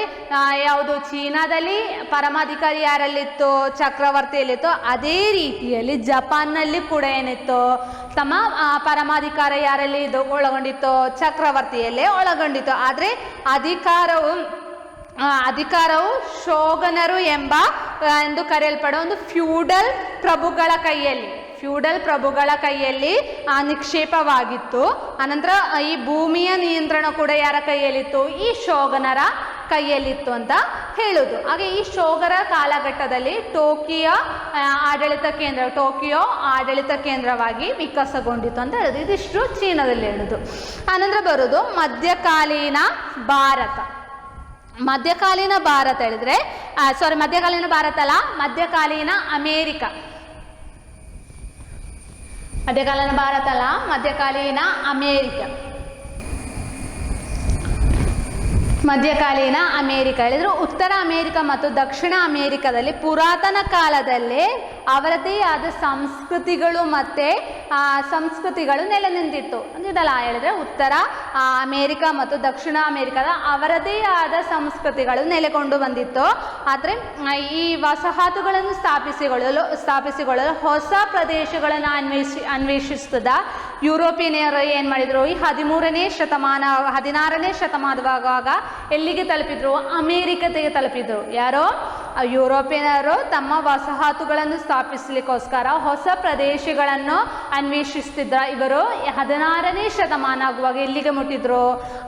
ಯಾವುದು? ಚೀನಾದಲ್ಲಿ ಪರಮಾಧಿಕಾರಿ ಯಾರಲ್ಲಿತ್ತು? ಚಕ್ರವರ್ತಿಯಲ್ಲಿತ್ತು. ಅದೇ ರೀತಿಯಲ್ಲಿ ಜಪಾನ್ನಲ್ಲಿ ಕೂಡ ಏನಿತ್ತು? ತಮ್ಮ ಪರಮಾಧಿಕಾರ ಯಾರಲ್ಲಿ ಒಳಗೊಂಡಿತ್ತು? ಚಕ್ರವರ್ತಿಯಲ್ಲೇ ಒಳಗೊಂಡಿತ್ತು. ಆದರೆ ಅಧಿಕಾರವು ಶೋಗನರು ಎಂದು ಕರೆಯಲ್ಪಡುವ ಒಂದು ಫ್ಯೂಡಲ್ ಪ್ರಭುಗಳ ಕೈಯಲ್ಲಿ ನಿಕ್ಷೇಪವಾಗಿತ್ತು. ಅನಂತರ ಈ ಭೂಮಿಯ ನಿಯಂತ್ರಣ ಕೂಡ ಯಾರ ಕೈಯಲ್ಲಿತ್ತು? ಈ ಶೋಗನರ ಕೈಯಲ್ಲಿತ್ತು ಅಂತ ಹೇಳುದು. ಹಾಗೆ ಈ ಶೋಗರ ಕಾಲಘಟ್ಟದಲ್ಲಿ ಟೋಕಿಯೋ ಆಡಳಿತ ಕೇಂದ್ರವಾಗಿ ವಿಕಾಸಗೊಂಡಿತ್ತು ಅಂತ ಹೇಳುದು. ಇದಿಷ್ಟು ಚೀನಾದಲ್ಲಿ ಹೇಳುದು. ಅನಂತರ ಬರುವುದು ಮಧ್ಯಕಾಲೀನ ಭಾರತ. ಮಧ್ಯಕಾಲೀನ ಭಾರತ ಹೇಳಿದ್ರೆ ಮಧ್ಯಕಾಲೀನ ಭಾರತ ಅಲ್ಲ, ಮಧ್ಯಕಾಲೀನ ಅಮೇರಿಕ. ಮಧ್ಯಕಾಲೀನ ಭಾರತ ಅಲ್ಲ, ಮಧ್ಯಕಾಲೀನ ಅಮೇರಿಕ. ಮಧ್ಯಕಾಲೀನ ಅಮೇರಿಕ ಹೇಳಿದ್ರು ಉತ್ತರ ಅಮೇರಿಕ ಮತ್ತು ದಕ್ಷಿಣ ಅಮೇರಿಕದಲ್ಲಿ ಪುರಾತನ ಕಾಲದಲ್ಲೇ ಅವರದೇ ಆದ ಸಂಸ್ಕೃತಿಗಳು ನೆಲೆ ನಿಂತಿತ್ತು ಅಂತಿದಲ್ಲ. ಹೇಳಿದ್ರೆ ಉತ್ತರ ಅಮೇರಿಕ ಮತ್ತು ದಕ್ಷಿಣ ಅಮೇರಿಕದ ಅವರದೇ ಆದ ಸಂಸ್ಕೃತಿಗಳು ನೆಲೆಗೊಂಡು ಬಂದಿತ್ತು. ಆದರೆ ಈ ವಸಾಹತುಗಳನ್ನು ಸ್ಥಾಪಿಸಿಕೊಳ್ಳಲು ಹೊಸ ಪ್ರದೇಶಗಳನ್ನು ಅನ್ವೇಷಿಸಿದ ಯುರೋಪಿಯನ್ನರು ಏನು ಮಾಡಿದ್ರು? ಈ 16ನೇ ಶತಮಾನವಾಗುವಾಗ ಎಲ್ಲಿಗೆ ತಲುಪಿದ್ರು? ಅಮೇರಿಕತೆಗೆ ತಲುಪಿದ್ರು. ಯಾರೋ? ಯುರೋಪಿಯನ್ನರು ತಮ್ಮ ವಸಾಹತುಗಳನ್ನು ಸ್ಥಾಪಿಸಲಿಕ್ಕೋಸ್ಕರ ಹೊಸ ಪ್ರದೇಶಗಳನ್ನು ಅನ್ವೇಷಿಸ್ತಿದ್ರ. ಇವರು 16ನೇ ಶತಮಾನ ಆಗುವಾಗ ಎಲ್ಲಿಗೆ ಮುಟ್ಟಿದ್ರು?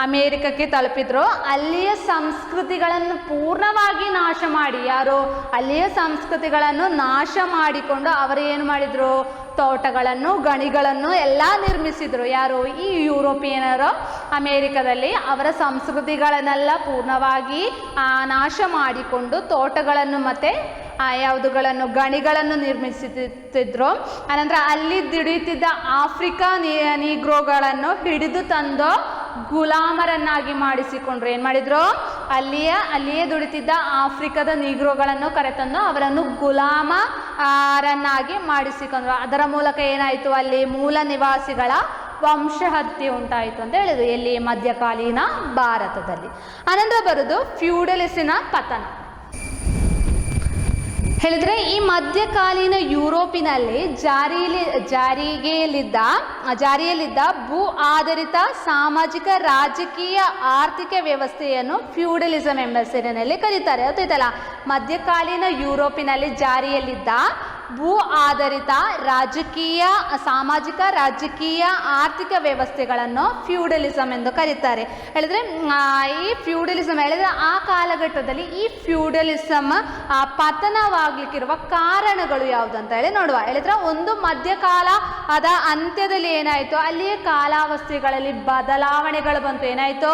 ಅಮೇರಿಕಕ್ಕೆ ತಲುಪಿದ್ರು. ಅಲ್ಲಿಯ ಸಂಸ್ಕೃತಿಗಳನ್ನು ಪೂರ್ಣವಾಗಿ ನಾಶ ಮಾಡಿ, ಯಾರು? ಅಲ್ಲಿಯ ಸಂಸ್ಕೃತಿಗಳನ್ನು ನಾಶ ಮಾಡಿಕೊಂಡು ಅವರು ಏನು ಮಾಡಿದ್ರು? ತೋಟಗಳನ್ನು, ಗಣಿಗಳನ್ನು ಎಲ್ಲ ನಿರ್ಮಿಸಿದ್ರು. ಯಾರು? ಈ ಯುರೋಪಿಯನ್ನರು ಅಮೇರಿಕದಲ್ಲಿ ಅವರ ಸಂಸ್ಕೃತಿಗಳನ್ನೆಲ್ಲ ಪೂರ್ಣವಾಗಿ ನಾಶ ಮಾಡಿಕೊಂಡು ತೋಟಗಳನ್ನು ಮತ್ತೆ ಗಣಿಗಳನ್ನು ನಿರ್ಮಿಸುತ್ತಿದ್ರು. ಅನಂತರ ಅಲ್ಲಿ ದುಡಿಯುತ್ತಿದ್ದ ಆಫ್ರಿಕಾ ನೀಗ್ರೋಗಳನ್ನು ಹಿಡಿದು ತಂದು ಗುಲಾಮರನ್ನಾಗಿ ಮಾಡಿಸಿಕೊಂಡ್ರು. ಏನು ಮಾಡಿದ್ರು? ಅಲ್ಲಿಯೇ ದುಡಿತಿದ್ದ ಆಫ್ರಿಕಾದ ನೀಗ್ರೋಗಳನ್ನು ಕರೆತಂದು ಅವರನ್ನು ಗುಲಾಮರನ್ನಾಗಿ ಮಾಡಿಸಿಕೊಂಡ್ರು. ಅದರ ಮೂಲಕ ಏನಾಯಿತು? ಅಲ್ಲಿ ಮೂಲ ನಿವಾಸಿಗಳ ವಂಶಹತ್ಯೆ ಉಂಟಾಯಿತು ಅಂತ ಹೇಳಿದ್ರು. ಎಲ್ಲಿ? ಮಧ್ಯಕಾಲೀನ ಭಾರತದಲ್ಲಿ. ಅನಂತರ ಬರುವುದು ಫ್ಯೂಡಲಿಸಿನ ಪತನ. ಹೇಳಿದ್ರೆ ಈ ಮಧ್ಯಕಾಲೀನ ಯುರೋಪಿನಲ್ಲಿ ಜಾರಿಯಲ್ಲಿದ್ದ ಭೂ ಆಧಾರಿತ ಸಾಮಾಜಿಕ, ರಾಜಕೀಯ, ಆರ್ಥಿಕ ವ್ಯವಸ್ಥೆಯನ್ನು ಫ್ಯೂಡಲಿಸಂ ಎಂಬ ಹೆಸರಿನಲ್ಲಿ ಕರೀತಾರೆ. ಗೊತ್ತಾಯ್ತಲ್ಲ? ಮಧ್ಯಕಾಲೀನ ಯುರೋಪಿನಲ್ಲಿ ಜಾರಿಯಲ್ಲಿದ್ದ ಭೂ ಆಧಾರಿತ ಸಾಮಾಜಿಕ, ರಾಜಕೀಯ, ಆರ್ಥಿಕ ವ್ಯವಸ್ಥೆಗಳನ್ನು ಫ್ಯೂಡಲಿಸಂ ಎಂದು ಕರೀತಾರೆ. ಹೇಳಿದ್ರೆ ಈ ಫ್ಯೂಡಲಿಸಂ ಹೇಳಿದ್ರೆ ಆ ಕಾಲಘಟ್ಟದಲ್ಲಿ ಈ ಫ್ಯೂಡಲಿಸಂ ಪತನವಾಗಲಿಕ್ಕಿರುವ ಕಾರಣಗಳು ಯಾವುದು ಅಂತ ಹೇಳಿ ನೋಡುವ. ಹೇಳಿದ್ರೆ ಒಂದು ಮಧ್ಯಕಾಲದ ಅಂತ್ಯದಲ್ಲಿ ಏನಾಯಿತು? ಅಲ್ಲಿಯ ಕಾಲಾವಸ್ಥೆಗಳಲ್ಲಿ ಬದಲಾವಣೆಗಳು ಬಂತು. ಏನಾಯಿತು?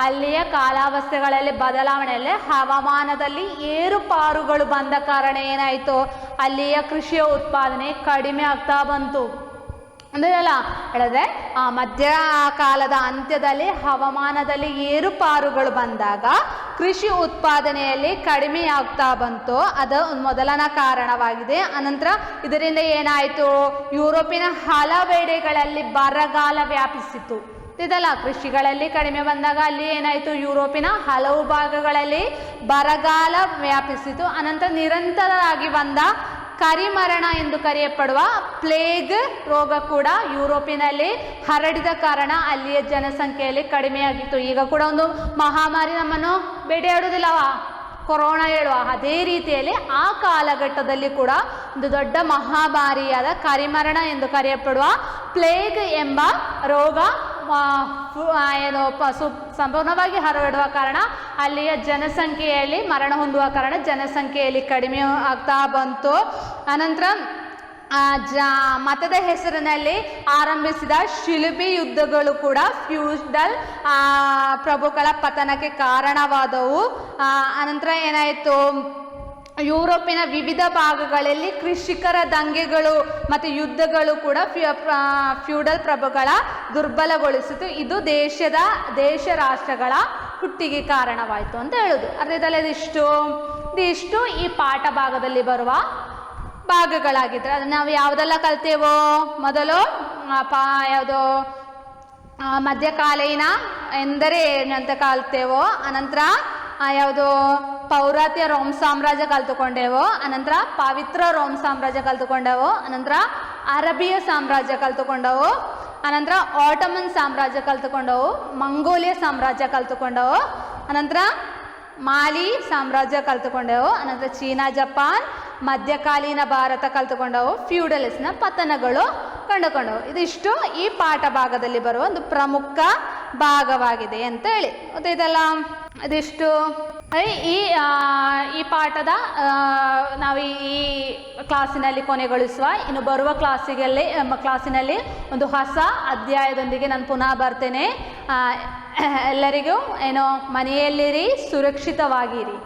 ಅಲ್ಲಿಯ ಕಾಲಾವಸ್ಥೆಗಳಲ್ಲಿ ಬದಲಾವಣೆಯಲ್ಲಿ ಹವಾಮಾನದಲ್ಲಿ ಏರುಪಾರುಗಳು ಬಂದ ಕಾರಣ ಏನಾಯಿತು? ಅಲ್ಲಿಯ ಕೃಷಿಯ ಉತ್ಪಾದನೆ ಕಡಿಮೆ ಆಗ್ತಾ ಬಂತು. ಅಂದ್ರಲ್ಲ ಹೇಳಿದ್ರೆ ಮಧ್ಯಕಾಲದ ಅಂತ್ಯದಲ್ಲಿ ಹವಾಮಾನದಲ್ಲಿ ಏರುಪಾರುಗಳು ಬಂದಾಗ ಕೃಷಿ ಉತ್ಪಾದನೆಯಲ್ಲಿ ಕಡಿಮೆ ಆಗ್ತಾ ಬಂತು. ಅದು ಮೊದಲನೇ ಕಾರಣವಾಗಿದೆ. ಅನಂತರ ಇದರಿಂದ ಏನಾಯಿತು? ಯುರೋಪಿನ ಹಲವೆಡೆಗಳಲ್ಲಿ ಬರಗಾಲ ವ್ಯಾಪಿಸಿತು. ಇದಲ್ಲ, ಕೃಷಿಗಳಲ್ಲಿ ಕಡಿಮೆ ಬಂದಾಗ ಅಲ್ಲಿ ಏನಾಯಿತು? ಯುರೋಪಿನ ಹಲವು ಭಾಗಗಳಲ್ಲಿ ಬರಗಾಲ ವ್ಯಾಪಿಸಿತು. ಅನಂತರ ನಿರಂತರವಾಗಿ ಬಂದ ಕರಿಮರಣ ಎಂದು ಕರೆಯಲ್ಪಡುವ ಪ್ಲೇಗ್ ರೋಗ ಕೂಡ ಯುರೋಪಿನಲ್ಲಿ ಹರಡಿದ ಕಾರಣ ಅಲ್ಲಿಯ ಜನಸಂಖ್ಯೆಯಲ್ಲಿ ಕಡಿಮೆಯಾಗಿತ್ತು. ಈಗ ಕೂಡ ಒಂದು ಮಹಾಮಾರಿ ನಮ್ಮನ್ನು ಬೇಟೆಯಾಡುವುದಿಲ್ಲವಾ, ಕೊರೋನಾ ಹೇಳುವ ಅದೇ ರೀತಿಯಲ್ಲಿ ಆ ಕಾಲಘಟ್ಟದಲ್ಲಿ ಕೂಡ ಒಂದು ದೊಡ್ಡ ಮಹಾಮಾರಿಯಾದ ಕರಿಮರಣ ಎಂದು ಕರೆಯಲ್ಪಡುವ ಪ್ಲೇಗ್ ಎಂಬ ರೋಗ ಸಂಪೂರ್ಣವಾಗಿ ಹರಡುವ ಕಾರಣ ಅಲ್ಲಿಯ ಜನಸಂಖ್ಯೆಯಲ್ಲಿ ಮರಣ ಹೊಂದುವ ಕಾರಣ ಜನಸಂಖ್ಯೆಯಲ್ಲಿ ಕಡಿಮೆ ಆಗ್ತಾ ಬಂತು. ಅನಂತರ ಮತದ ಹೆಸರಿನಲ್ಲಿ ಆರಂಭಿಸಿದ ಶಿಲುಬೆ ಯುದ್ಧಗಳು ಕೂಡ ಫ್ಯೂಡಲ್ ಪ್ರಭುಗಳ ಪತನಕ್ಕೆ ಕಾರಣವಾದವು. ಅನಂತರ ಏನಾಯಿತು, ಯುರೋಪಿನ ವಿವಿಧ ಭಾಗಗಳಲ್ಲಿ ಕೃಷಿಕರ ದಂಗೆಗಳು ಮತ್ತು ಯುದ್ಧಗಳು ಕೂಡ ಫ್ಯೂಡಲ್ ಪ್ರಭುಗಳ ದುರ್ಬಲಗೊಳಿಸಿತು. ಇದು ದೇಶ ರಾಷ್ಟ್ರಗಳ ಹುಟ್ಟಿಗೆ ಕಾರಣವಾಯಿತು ಅಂತ ಹೇಳೋದು. ಅರ್ಥದಲ್ಲಿ ಇದಿಷ್ಟು ಈ ಪಾಠ ಭಾಗದಲ್ಲಿ ಬರುವ ಭಾಗಗಳಾಗಿದ್ರೆ ಅದನ್ನು ನಾವು ಯಾವುದೆಲ್ಲ ಕಲ್ತೇವೋ, ಮೊದಲು ಯಾವುದು ಮಧ್ಯಕಾಲೀನ ಎಂದರೆ ಏನಂತ ಕಲ್ತೇವೋ, ಅನಂತರ ಯಾವುದು ಪೌರಾತ್ಯ ರೋಮ್ ಸಾಮ್ರಾಜ್ಯ ಕಲ್ತುಕೊಂಡೆವೋ, ಅನಂತರ ಪವಿತ್ರ ರೋಮ್ ಸಾಮ್ರಾಜ್ಯ ಕಲ್ತುಕೊಂಡೆವೋ, ಅನಂತರ ಅರಬಿಯ ಸಾಮ್ರಾಜ್ಯ ಕಲ್ತುಕೊಂಡವು, ಅನಂತರ ಆಟೋಮನ್ ಸಾಮ್ರಾಜ್ಯ ಕಲ್ತುಕೊಂಡವು, ಮಂಗೋಲಿಯಾ ಸಾಮ್ರಾಜ್ಯ ಕಲ್ತುಕೊಂಡವು, ಅನಂತರ ಮಾಲಿ ಸಾಮ್ರಾಜ್ಯ ಕಲ್ತುಕೊಂಡೆವು, ಅನಂತರ ಚೀನಾ ಜಪಾನ್ ಮಧ್ಯಕಾಲೀನ ಭಾರತ ಕಲ್ತುಕೊಂಡವು, ಫ್ಯೂಡಲಿಸ್ನ ಪತನಗಳು ಕಂಡುಕೊಂಡವು. ಇದಿಷ್ಟು ಈ ಪಾಠ ಭಾಗದಲ್ಲಿ ಬರುವ ಒಂದು ಪ್ರಮುಖ ಭಾಗವಾಗಿದೆ ಅಂತ ಹೇಳಿ ಗೊತ್ತಾಯ್ತಲ್ಲ. ಇದಿಷ್ಟು ಈ ಪಾಠದ ನಾವು ಈ ಕ್ಲಾಸಿನಲ್ಲಿ ಕೊನೆಗೊಳಿಸುವ. ಇನ್ನು ಬರುವ ಕ್ಲಾಸಿನಲ್ಲಿ ಒಂದು ಹೊಸ ಅಧ್ಯಾಯದೊಂದಿಗೆ ನಾನು ಪುನಃ ಬರ್ತೇನೆ. ಎಲ್ಲರಿಗೂ ಮನೆಯಲ್ಲಿರಿ, ಸುರಕ್ಷಿತವಾಗಿರಿ.